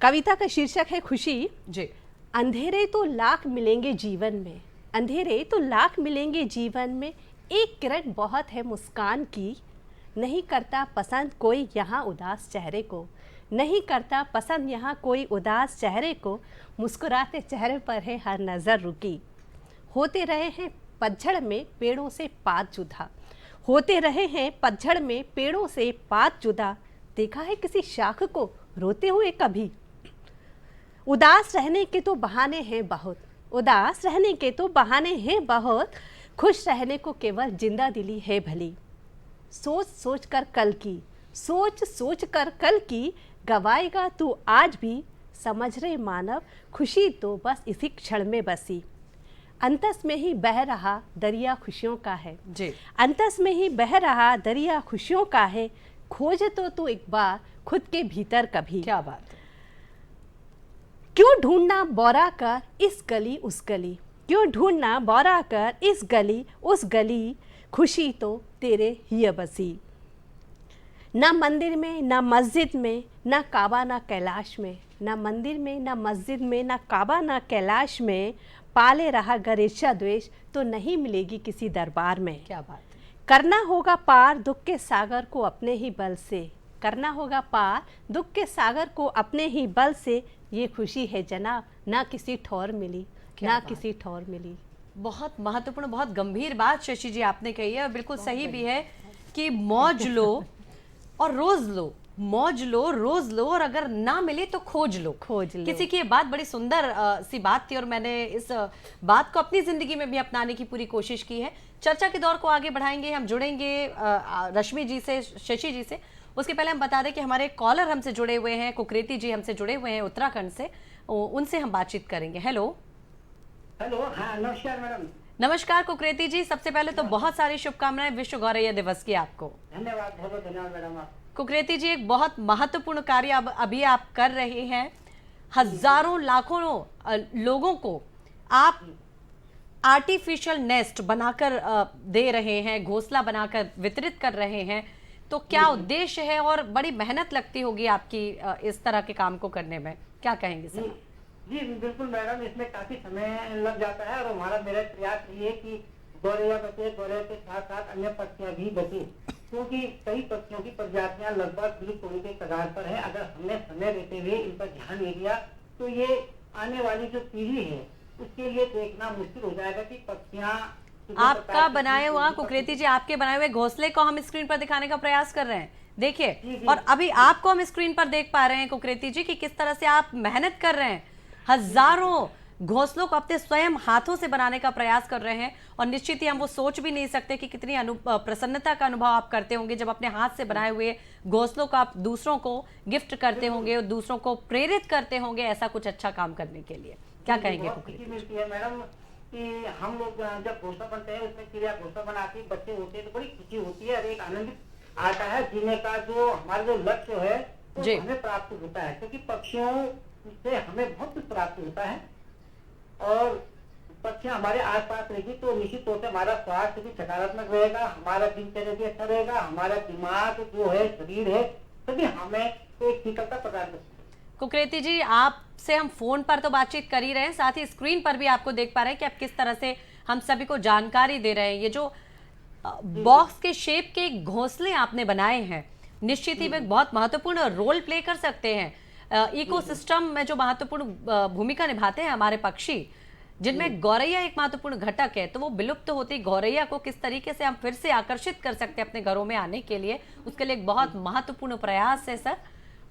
कविता का शीर्षक है खुशी जी। अंधेरे तो लाख मिलेंगे जीवन में, अंधेरे तो लाख मिलेंगे जीवन में, एक किरण बहुत है मुस्कान की। नहीं करता पसंद कोई यहाँ उदास चेहरे को, नहीं करता पसंद यहाँ कोई उदास चेहरे को, मुस्कुराते चेहरे पर है हर नज़र रुकी। होते रहे हैं पतझड़ में पेड़ों से पात जुदा, होते रहे हैं पतझड़ में पेड़ों से पात जुदा। देखा है किसी शाख को रोते हुए कभी? उदास रहने के तो बहाने हैं बहुत, उदास रहने के तो बहाने हैं बहुत, खुश रहने को केवल जिंदा दिली है भली। सोच सोच कर कल की, सोच सोच कर कल की, गवाएगा तू आज भी, समझ रहे मानव खुशी तो बस इसी क्षण में बसी। अंतस में ही बह रहा दरिया खुशियों का है। जी। अंतस में ही बह रहा दरिया खुशियों का है, खोज तो तू एक बार खुद के भीतर कभी। क्या बात है। क्यों ढूंढना बौरा कर इस गली उस गली, क्यों ढूंढना बौरा कर इस गली उस गली, खुशी तो तेरे ही बसी। ना मंदिर में ना मस्जिद में ना काबा ना कैलाश में, ना मंदिर में ना मस्जिद में ना काबा ना कैलाश में, पाले रहा गरेशा द्वेष तो नहीं मिलेगी किसी दरबार में। क्या बात है। करना होगा पार दुख के सागर को अपने ही बल से, करना होगा पार दुख के सागर को अपने ही बल से, ये खुशी है जनाब ना किसी ठौर मिली, ना किसी ठौर मिली। बहुत महत्वपूर्ण, बहुत गंभीर बात शशि जी आपने कही है और बिल्कुल सही भी है कि मौज लो और रोज लो, मौज लो रोज लो, और अगर ना मिले तो खोज लो। किसी की ये बात बड़ी सुंदर सी बात थी और मैंने इस बात को अपनी जिंदगी में भी अपनाने की पूरी कोशिश की है। चर्चा के दौर को आगे बढ़ाएंगे, हम जुड़ेंगे रश्मि जी से, शशि जी से। उसके पहले हम बता दें कि हमारे कॉलर हमसे जुड़े हुए हैं, कुकरेती जी हमसे जुड़े हुए हैं उत्तराखंड से, उनसे हम बातचीत करेंगे। हेलो। हेलो, हाँ नमस्कार मैडम। नमस्कार कुकरेती जी, सबसे पहले तो बहुत सारी शुभकामनाएं विश्व गौरैया दिवस की आपको। धन्यवाद, बहुत बहुत धन्यवाद मैडम। आप कुकरेती जी, एक बहुत महत्वपूर्ण कार्य अभी आप कर रहे हैं। हजारों लाखों लोगों को आप आर्टिफिशियल नेस्ट बनाकर दे रहे हैं, घोंसला बनाकर वितरित कर रहे हैं। तो क्या उद्देश्य है और बड़ी मेहनत लगती होगी आपकी इस तरह के काम को करने में, क्या कहेंगे सर? जी बिल्कुल मैडम, इसमें काफी समय लग जाता है और हमारा मेरा प्रयास ये है कि गौरैया बचे, गौरैया के साथ साथ अन्य पक्षियां भी बचे, क्योंकि कई पक्षियों की प्रजातियां लगभग विलुप्त होने के कगार पर है। अगर हमने समय देते हुए इन पर ध्यान नहीं दिया तो ये आने वाली जो पीढ़ी है उसके लिए देखना मुश्किल हो जाएगा कि पक्षियां। आपका बनाए हुआ, कुकरेती जी आपके बनाए हुए घोंसले को हम स्क्रीन पर दिखाने का प्रयास कर रहे हैं, देखिए। और अभी आपको हम स्क्रीन पर देख पा रहे हैं कुकरेती जी कि किस तरह से आप मेहनत कर रहे हैं, हजारों घोंसलों को अपने स्वयं हाथों से बनाने का प्रयास कर रहे हैं। और निश्चित ही हम वो सोच भी नहीं सकते कि कितनी प्रसन्नता का अनुभव आप करते होंगे जब अपने हाथ से बनाए हुए घोंसलों को आप दूसरों को गिफ्ट करते होंगे और दूसरों को प्रेरित करते होंगे ऐसा कुछ अच्छा काम करने के लिए। क्या कहेंगे खुशी मिलती है मैडम कि हम लोग जब घोंसला बनते हैं उसमें चिड़िया घोंसला बनाती है, बच्चे होते हैं तो बड़ी खुशी होती है और एक आनंद आता है जीने का। जो हमारा जो लक्ष्य है वो हमें प्राप्त होता है, क्योंकि पक्षियों से हमें बहुत कुछ प्राप्त होता है और पक्षियां हमारे आसपास रहेगी तो निश्चित तौर से हमारा स्वास्थ्य भी सकारात्मक रहेगा, हमारा दिनचर्या भी अच्छा रहेगा, हमारा दिमाग जो है, शरीर है, सभी हमें एक शीतलता प्रदान करती है। कुकरेती जी, आपसे हम फोन पर तो बातचीत कर ही रहे हैं, साथ ही स्क्रीन पर भी आपको देख पा रहे हैं कि आप किस तरह से हम सभी को जानकारी दे रहे हैं। ये जो बॉक्स के शेप के घोंसले आपने बनाए हैं, निश्चित ही वे बहुत महत्वपूर्ण रोल प्ले कर सकते हैं इकोसिस्टम में, जो महत्वपूर्ण भूमिका निभाते हैं हमारे पक्षी, जिनमें गौरैया एक महत्वपूर्ण घटक है। तो वो विलुप्त होती गौरैया को किस तरीके से हम फिर से आकर्षित कर सकते हैं अपने घरों में आने के लिए, उसके लिए एक बहुत महत्वपूर्ण प्रयास है सर।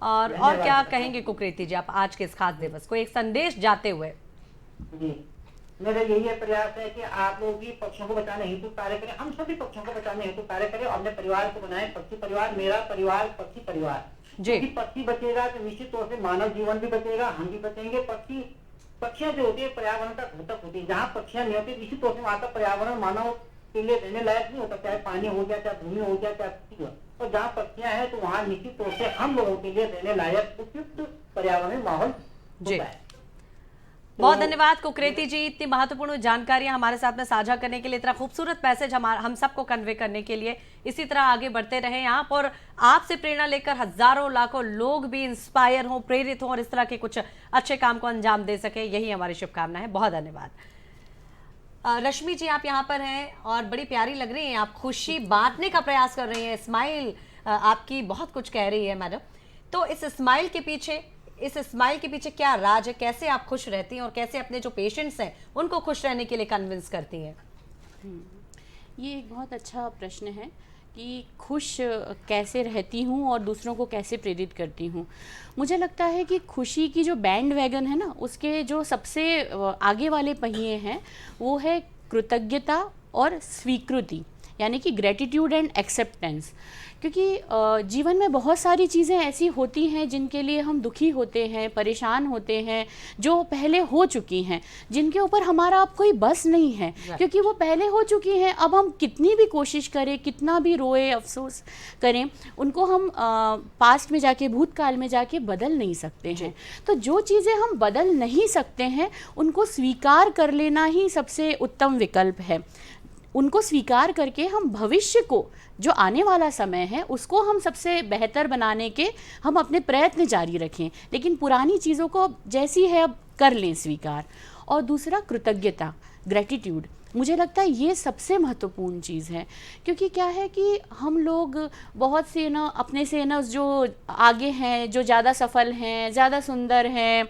और क्या कहेंगे कुकरेती जी आप आज के इस खास दिवस को एक संदेश जाते हुए? जी, मेरा यही प्रयास है कि आप लोग भी पक्षियों को बचाने हेतु कार्य करें, हम सभी पक्षियों को बचाने हेतु कार्य करें और अपने परिवार को बनाए पक्षी परिवार, मेरा परिवार पक्षी परिवार। क्योंकि पक्षी बचेगा तो निश्चित तौर से मानव जीवन भी बचेगा, हम भी बचेंगे। पक्षियां जो होती है पर्यावरण का घटक होती है, जहाँ पक्षियां नहीं होती निश्चित तौर से वहाँ का पर्यावरण मानव के लिए रहने लायक नहीं होता, चाहे पानी हो गया, चाहे भूमि हो गया, चाहे पक्षी हो। और जहाँ पक्षियां हैं तो वहाँ निश्चित तौर से हम लोगों के लिए रहने लायक उपयुक्त पर्यावरण माहौल होता है। बहुत धन्यवाद कुकरेती जी, इतनी महत्वपूर्ण जानकारियां हमारे साथ में साझा करने के लिए, इतना खूबसूरत मैसेज हम सबको कन्वे करने के लिए। इसी तरह आगे बढ़ते रहें आप और आपसे प्रेरणा लेकर हजारों लाखों लोग भी इंस्पायर हों, प्रेरित हों और इस तरह के कुछ अच्छे काम को अंजाम दे सके, यही हमारी शुभकामना है। बहुत धन्यवाद। रश्मि जी, आप यहाँ पर हैं और बड़ी प्यारी लग रही हैं, आप खुशी बांटने का प्रयास कर रही हैं, स्माइल आपकी बहुत कुछ कह रही है मैडम। तो इस स्माइल के पीछे क्या राज है, कैसे आप खुश रहती हैं और कैसे अपने जो पेशेंट्स हैं उनको खुश रहने के लिए कन्विंस करती हैं? ये एक बहुत अच्छा प्रश्न है कि खुश कैसे रहती हूँ और दूसरों को कैसे प्रेरित करती हूँ। मुझे लगता है कि खुशी की जो बैंड वैगन है ना, उसके जो सबसे आगे वाले पहिए हैं वो है कृतज्ञता और स्वीकृति। यानी कि ग्रेटिट्यूड एंड एक्सेप्टेंस। क्योंकि जीवन में बहुत सारी चीज़ें ऐसी होती हैं जिनके लिए हम दुखी होते हैं, परेशान होते हैं, जो पहले हो चुकी हैं, जिनके ऊपर हमारा अब कोई बस नहीं है, क्योंकि वो पहले हो चुकी हैं। अब हम कितनी भी कोशिश करें, कितना भी रोए, अफसोस करें, उनको हम पास्ट में जाके, भूतकाल में जाके बदल नहीं सकते हैं। तो जो चीज़ें हम बदल नहीं सकते हैं उनको स्वीकार कर लेना ही सबसे उत्तम विकल्प है। उनको स्वीकार करके हम भविष्य को, जो आने वाला समय है, उसको हम सबसे बेहतर बनाने के हम अपने प्रयत्न जारी रखें, लेकिन पुरानी चीज़ों को जैसी है अब कर लें स्वीकार। और दूसरा कृतज्ञता, ग्रेटिट्यूड, मुझे लगता है ये सबसे महत्वपूर्ण चीज़ है। क्योंकि क्या है कि हम लोग बहुत से ना अपने से ना जो आगे हैं, जो ज़्यादा सफल हैं, ज़्यादा सुंदर हैं,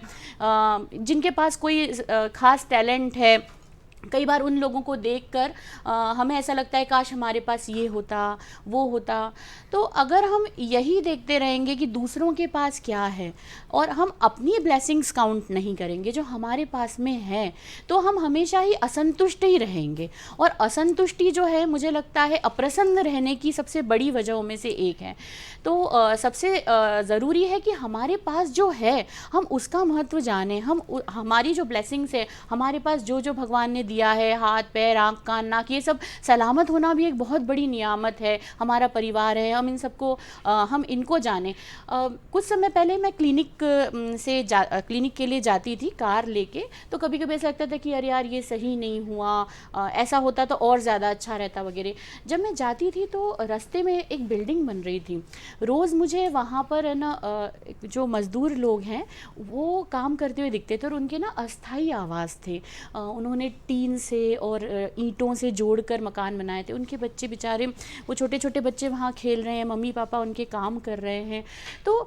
जिनके पास कोई ख़ास टैलेंट है, कई बार उन लोगों को देखकर हमें ऐसा लगता है काश हमारे पास ये होता, वो होता। तो अगर हम यही देखते रहेंगे कि दूसरों के पास क्या है और हम अपनी ब्लेसिंग्स काउंट नहीं करेंगे जो हमारे पास में है, तो हम हमेशा ही असंतुष्ट ही रहेंगे। और असंतुष्टि जो है, मुझे लगता है अप्रसन्न रहने की सबसे बड़ी वजहों में से एक है। तो सबसे ज़रूरी है कि हमारे पास जो है हम उसका महत्व जानें। हम हमारी जो ब्लेसिंग्स है, हमारे पास जो जो भगवान ने दिया है, हाथ पैर आँख कान नाक, ये सब सलामत होना भी एक बहुत बड़ी नियामत है। हमारा परिवार है, हम इन सबको हम इनको जानें। कुछ समय पहले मैं क्लिनिक के लिए जाती थी कार लेके, तो कभी कभी ऐसा लगता था कि अरे यार ये सही नहीं हुआ, ऐसा होता तो और ज़्यादा अच्छा रहता वगैरह। जब मैं जाती थी तो रास्ते में एक बिल्डिंग बन रही थी। रोज़ मुझे वहाँ पर है ना जो मज़दूर लोग हैं वो काम करते हुए दिखते थे और उनके ना अस्थाई आवास थे। उन्होंने टीन से और ईंटों से जोड़कर मकान बनाए थे। उनके बच्चे बेचारे, वो छोटे छोटे बच्चे वहाँ खेल रहे हैं, मम्मी पापा उनके काम कर रहे हैं। तो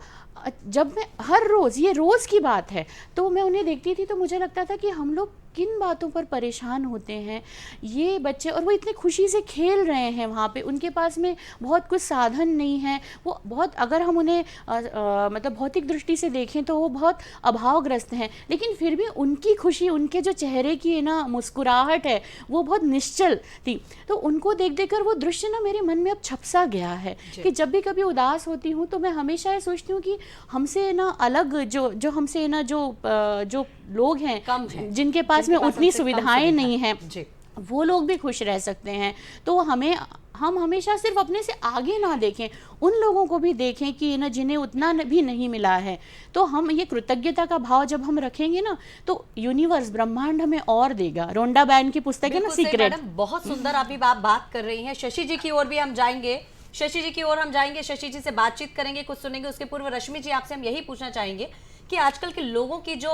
जब मैं हर रोज़, ये रोज़ की बात है, तो मैं उन्हें देखती थी तो मुझे लगता था कि हम लोग किन बातों पर परेशान होते हैं ये बच्चे, और वो इतने खुशी से खेल रहे हैं वहाँ पे। उनके पास में बहुत कुछ साधन नहीं है, वो बहुत, अगर हम उन्हें मतलब भौतिक दृष्टि से देखें तो वो बहुत अभावग्रस्त हैं, लेकिन फिर भी उनकी खुशी, उनके जो चेहरे की ना मुस्कुराहट है वो बहुत निश्चल थी। तो उनको देख देख कर वो दृश्य ना मेरे मन में अब छपसा गया है कि जब भी कभी उदास होती हूँ तो मैं हमेशा ये सोचती हूँ कि हमसे ना अलग जो हमसे ना जो लोग हैं, कम हैं, जिनके पास में उतनी हमसे कम सुविधाएं नहीं हैं, जी, वो लोग भी खुश रह सकते हैं। तो हम हमेशा सिर्फ अपने से आगे ना देखें, उन लोगों को भी देखें कि ना जिन्हें उतना भी नहीं मिला है। तो हम ये कृतज्ञता का भाव जब हम रखेंगे ना, तो यूनिवर्स, ब्रह्मांड हमें और देगा। रोंडा बैन की पुस्तक है ना सीक्रेट। मैडम बहुत सुंदर अभी आप बात कर रही हैं। शशि जी की ओर भी हम जाएंगे, शशि जी से बातचीत करेंगे, कुछ सुनेंगे। उसके पूर्व रश्मि जी, आपसे हम यही पूछना चाहेंगे कि आजकल के लोगों की जो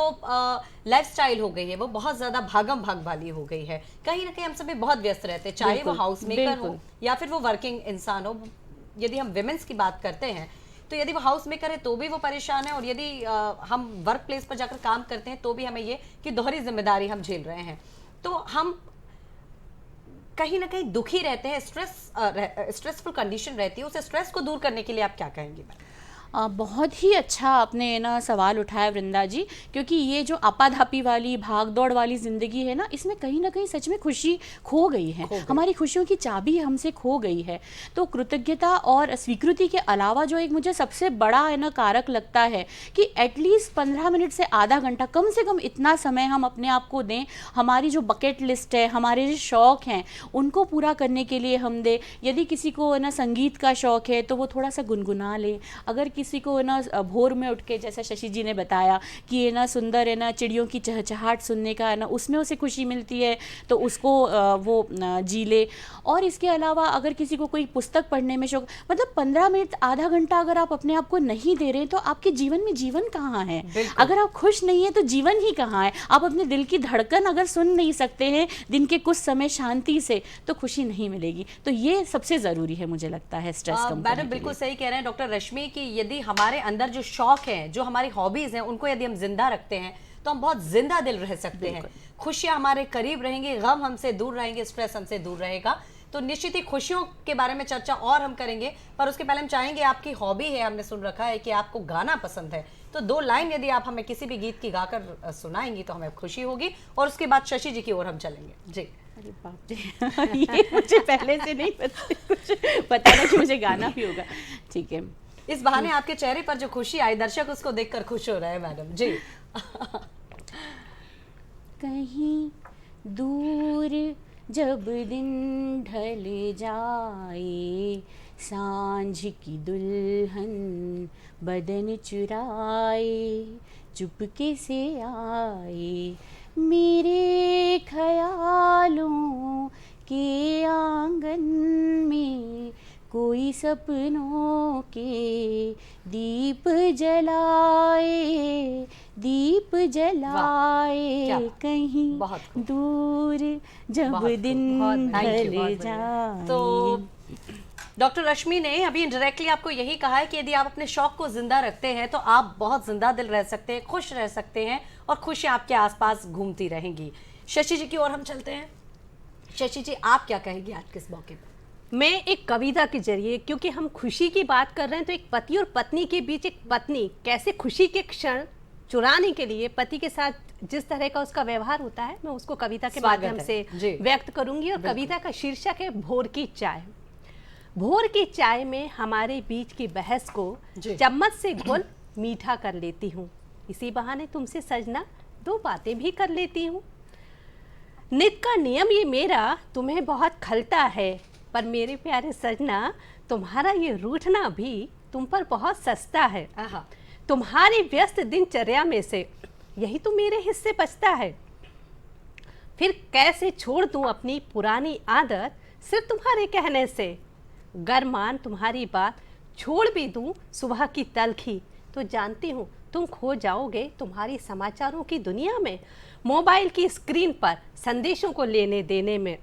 लाइफस्टाइल हो गई है वो बहुत ज्यादा भागम भाग वाली हो गई है। कहीं ना कहीं हम सभी बहुत व्यस्त रहते हैं, चाहे वो हाउस मेकर हो या फिर वो वर्किंग इंसान हो। यदि हम विमेंस की बात करते हैं तो यदि वो हाउस मेकर है तो भी वो परेशान है, और यदि हम वर्क प्लेस पर जाकर काम करते हैं तो भी हमें ये कि दोहरी जिम्मेदारी हम झेल रहे हैं। तो हम कहीं ना कहीं दुखी रहते हैं, स्ट्रेसफुल कंडीशन रहती है। उस स्ट्रेस को दूर करने के लिए आप क्या कहेंगे मैडम? बहुत ही अच्छा आपने ना सवाल उठाया वृंदा जी, क्योंकि ये जो आपाधापी वाली भागदौड़ वाली ज़िंदगी है ना, इसमें कहीं ना कहीं सच में खुशी खो गई है। हमारी खुशियों की चाबी हमसे खो गई है। तो कृतज्ञता और स्वीकृति के अलावा जो एक मुझे सबसे बड़ा है ना कारक लगता है कि एटलीस्ट 15 मिनट से आधा घंटा, कम से कम इतना समय हम अपने आप को दें। हमारी जो बकेट लिस्ट है, हमारे जो शौक़ हैं, उनको पूरा करने के लिए हम दें। यदि किसी को ना संगीत का शौक़ है तो वो थोड़ा सा गुनगुना ले। अगर किसी को ना भोर में उठ के, जैसा शशि जी ने बताया कि ये ना सुंदर है ना चिड़ियों की चहचहाट सुनने का है ना, उसमें उसे खुशी मिलती है तो उसको वो जी ले। और इसके अलावा अगर किसी को कोई पुस्तक पढ़ने में शौक, मतलब 15 मिनट आधा घंटा अगर आप अपने आप को नहीं दे रहे तो आपके जीवन में जीवन कहाँ है? अगर आप खुश नहीं है तो जीवन ही कहाँ है? आप अपने दिल की धड़कन अगर सुन नहीं सकते हैं दिन के कुछ समय शांति से, तो खुशी नहीं मिलेगी। तो ये सबसे ज़रूरी है मुझे लगता है स्ट्रेस कम करने के लिए। मैडम बिल्कुल सही कह रहे हैं डॉक्टर रश्मि कि यदि हमारे अंदर जो शौक हैं, जो हमारी हॉबीज हैं, उनको यदि हम जिंदा रखते हैं तो हम बहुत जिंदा दिल रह सकते हैं। खुशियां हमारे करीब रहेंगी, गम हमसे दूर रहेंगे, स्ट्रेस हमसे दूर रहेगा। तो निश्चित ही खुशियों के बारे में चर्चा और हम करेंगे, पर उसके पहले हम चाहेंगे, आपकी हॉबी है, हमने सुन रखा है कि आपको गाना पसंद है, तो 2 लाइन यदि आप हमें किसी भी गीत की गाकर सुनाएंगी तो हमें खुशी होगी। और उसके बाद शशि जी की ओर हम चलेंगे। जी अरे बाप रे ये मुझे पहले से नहीं पता, कुछ पता ना कि मुझे गाना भी होगा। ठीक है, इस बहाने आपके चेहरे पर जो खुशी आई, दर्शक उसको देखकर खुश हो रहे हैं मैडम जी। कहीं दूर जब दिन ढल जाए, सांझ की दुल्हन बदन चुराए, चुपके से आए मेरे ख्यालों के आंगन में, कोई सपनों के दीप जलाए, दीप जलाए क्या कहीं बहुत खूब। दूर जब बहुत खूब, दिन बहुत thank you, ढल बहुत बढ़िया। जाए। तो डॉक्टर रश्मि ने अभी इनडायरेक्टली आपको यही कहा है कि यदि आप अपने शौक को जिंदा रखते हैं तो आप बहुत जिंदा दिल रह सकते हैं, खुश रह सकते हैं और खुशियां आपके आसपास घूमती रहेंगी। शशि जी की ओर हम चलते हैं। शशि जी, आप क्या कहेंगी आज किस मौके पर? मैं एक कविता के जरिए, क्योंकि हम खुशी की बात कर रहे हैं, तो एक पति और पत्नी के बीच एक पत्नी कैसे खुशी के क्षण चुराने के लिए पति के साथ जिस तरह का उसका व्यवहार होता है, मैं उसको कविता के स्वागत माध्यम है। से जी। व्यक्त करूंगी। और कविता का शीर्षक है भोर की चाय। भोर की चाय में हमारे बीच की बहस को जी। चम्मच से घोल मीठा कर लेती हूँ, इसी बहाने तुमसे सजना दो बातें भी कर लेती हूँ। नित का नियम ये मेरा तुम्हें बहुत खलता है, पर मेरे प्यारे सजना तुम्हारा ये रूठना भी तुम पर बहुत सस्ता है। आहा, तुम्हारी व्यस्त दिनचर्या में से यही तो मेरे हिस्से बचता है। फिर कैसे छोड़ दूं अपनी पुरानी आदत सिर्फ तुम्हारे कहने से। गर मान तुम्हारी बात छोड़ भी दूं सुबह की तलखी, तो जानती हूँ तुम खो जाओगे तुम्हारी समाचारों की दुनिया में, मोबाइल की स्क्रीन पर संदेशों को लेने देने में।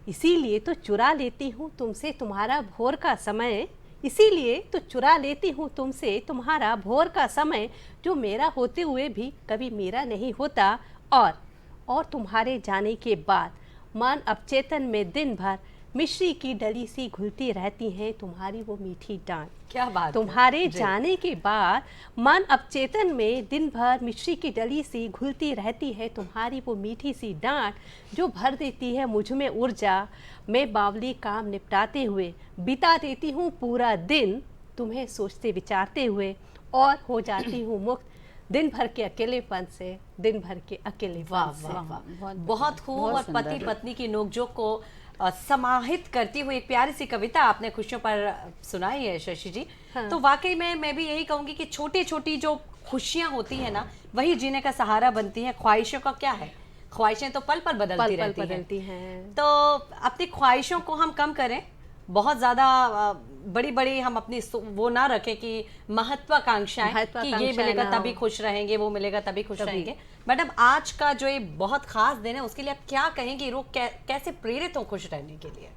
इसीलिए तो चुरा लेती हूँ तुमसे तुम्हारा भोर का समय, इसीलिए तो चुरा लेती हूँ तुमसे तुम्हारा भोर का समय, जो मेरा होते हुए भी कभी मेरा नहीं होता। और तुम्हारे जाने के बाद मन अवचेतन में दिन भर मिश्री की डली सी घुलती रहती हैं तुम्हारी वो मीठी डांट। क्या बात है। तुम्हारे जी। जाने के बाद मन अवचेतन में दिन भर मिश्री की डली सी घुलती रहती है तुम्हारी वो मीठी सी डांट, जो भर देती है मुझ में ऊर्जा। मैं बावली काम निपटाते हुए बिता देती हूँ पूरा दिन तुम्हें सोचते विचारते हुए, और हो जाती हूँ मुक्त दिन भर के अकेलेपन से, दिन भर के अकेलेपन वाह से। वाह वाह, बहुत बहुत खूब। बहुत और सुंदर। पति पत्नी की नोकझोंक को समाहित करती हुई एक प्यारी सी कविता आपने खुशियों पर सुनाई है शशि जी। हाँ। तो वाकई में मैं भी यही कहूंगी कि छोटी छोटी जो खुशियां होती है ना, वही जीने का सहारा बनती हैं। ख्वाहिशों का क्या है, ख्वाहिशें तो पल पल बदलती पल रहती पल हैं। बदलती हैं। तो अपनी ख्वाहिशों को हम कम करें, बहुत ज़्यादा बड़ी बड़ी हम अपनी वो ना रखें कि महत्वाकांक्षाएं कि ये महत्वाकांक्षाएं मिलेगा ना तभी हो। खुश रहेंगे, वो मिलेगा तभी खुश तभी। रहेंगे। मैडम, आज का जो ये बहुत खास दिन है उसके लिए आप क्या कहेंगे? लोग कैसे प्रेरित हो खुश रहने के लिए?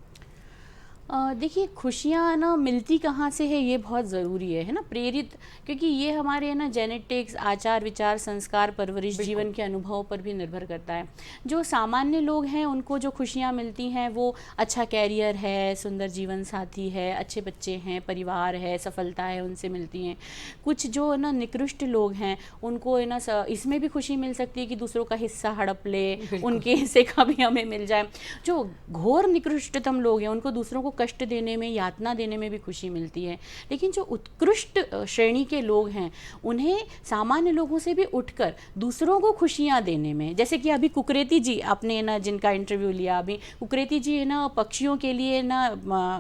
देखिए, खुशियाँ ना मिलती कहाँ से है ये बहुत ज़रूरी है ना, प्रेरित, क्योंकि ये हमारे ना जेनेटिक्स, आचार विचार, संस्कार, परवरिश, जीवन के अनुभव पर भी निर्भर करता है। जो सामान्य लोग हैं उनको जो खुशियाँ मिलती हैं वो अच्छा कैरियर है, सुंदर जीवन साथी है, अच्छे बच्चे हैं, परिवार है, सफलता है, उनसे मिलती हैं। कुछ जो ना निकृष्ट लोग हैं उनको है ना इसमें भी खुशी मिल सकती है कि दूसरों का हिस्सा हड़प ले, उनके हिस्से का भी हमें मिल जाए। जो घोर निकृष्टतम लोग हैं उनको दूसरों को कष्ट देने में, यातना देने में भी खुशी मिलती है। लेकिन जो उत्कृष्ट श्रेणी के लोग हैं उन्हें सामान्य लोगों से भी उठकर दूसरों को खुशियां देने में, जैसे कि अभी कुकरेती जी आपने ना जिनका इंटरव्यू लिया, अभी कुकरेती जी है ना पक्षियों के लिए ना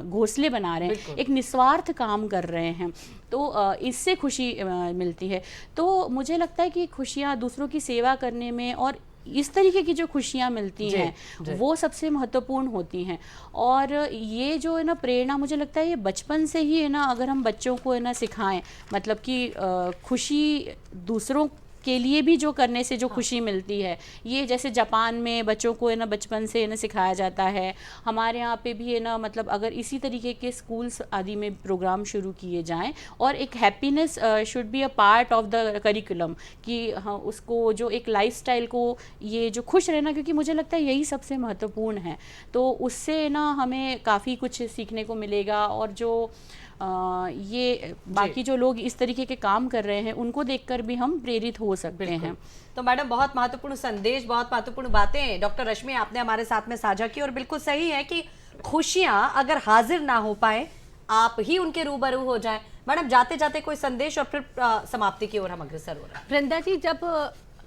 घोंसले बना रहे हैं, एक निस्वार्थ काम कर रहे हैं, तो इससे खुशी मिलती है। तो मुझे लगता है कि खुशियां दूसरों की सेवा करने में और इस तरीके की जो खुशियाँ मिलती हैं वो सबसे महत्वपूर्ण होती हैं। और ये जो है ना प्रेरणा, मुझे लगता है ये बचपन से ही है ना, अगर हम बच्चों को है ना सिखाएं, मतलब कि खुशी दूसरों के लिए भी जो करने से जो खुशी मिलती है, ये जैसे जापान में बच्चों को है ना बचपन से है ना सिखाया जाता है। हमारे यहाँ पे भी है ना, मतलब अगर इसी तरीके के स्कूल्स आदि में प्रोग्राम शुरू किए जाएं और एक happiness should be a part of the curriculum, कि हाँ उसको जो एक लाइफस्टाइल को ये जो खुश रहना, क्योंकि मुझे लगता है यही सबसे महत्वपूर्ण है, तो उससे ना हमें काफ़ी कुछ सीखने को मिलेगा। और जो ये बाकी जो लोग इस तरीके के काम कर रहे हैं उनको देखकर भी हम प्रेरित हो सकते हैं। तो मैडम बहुत महत्वपूर्ण संदेश, बहुत महत्वपूर्ण बातें डॉक्टर रश्मि आपने हमारे साथ में साझा की और बिल्कुल सही है कि खुशियां अगर हाजिर ना हो पाए, आप ही उनके रूबरू हो जाएं। मैडम जाते जाते कोई संदेश और फिर समाप्ति की ओर हम अग्रसर हो रहे हैं। वृंदा जी, जब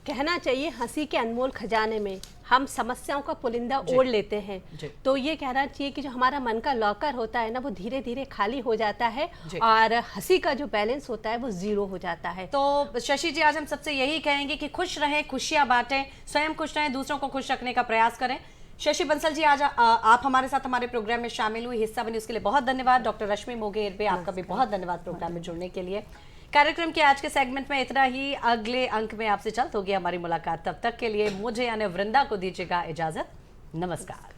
कहना चाहिए हंसी के अनमोल खजाने में हम समस्याओं का पुलिंदा ओढ़ लेते हैं, तो ये कहना चाहिए कि जो हमारा मन का लॉकर होता है ना, वो धीरे धीरे खाली हो जाता है और हंसी का जो बैलेंस होता है वो जीरो हो जाता है। तो शशि जी, आज हम सबसे यही कहेंगे कि खुश रहें, खुशियां बांटें, स्वयं खुश रहें, दूसरों को खुश रखने का प्रयास करें। शशि बंसल जी, आज आप हमारे साथ हमारे प्रोग्राम में शामिल हुई, हिस्सा बनी, उसके लिए बहुत धन्यवाद। डॉक्टर रश्मि मोघे आपका भी बहुत धन्यवाद प्रोग्राम में जुड़ने के लिए। कार्यक्रम के आज के सेगमेंट में इतना ही। अगले अंक में आपसे जल्द होगी हमारी मुलाकात। तब तक के लिए मुझे यानी वृंदा को दीजिएगा इजाजत। नमस्कार।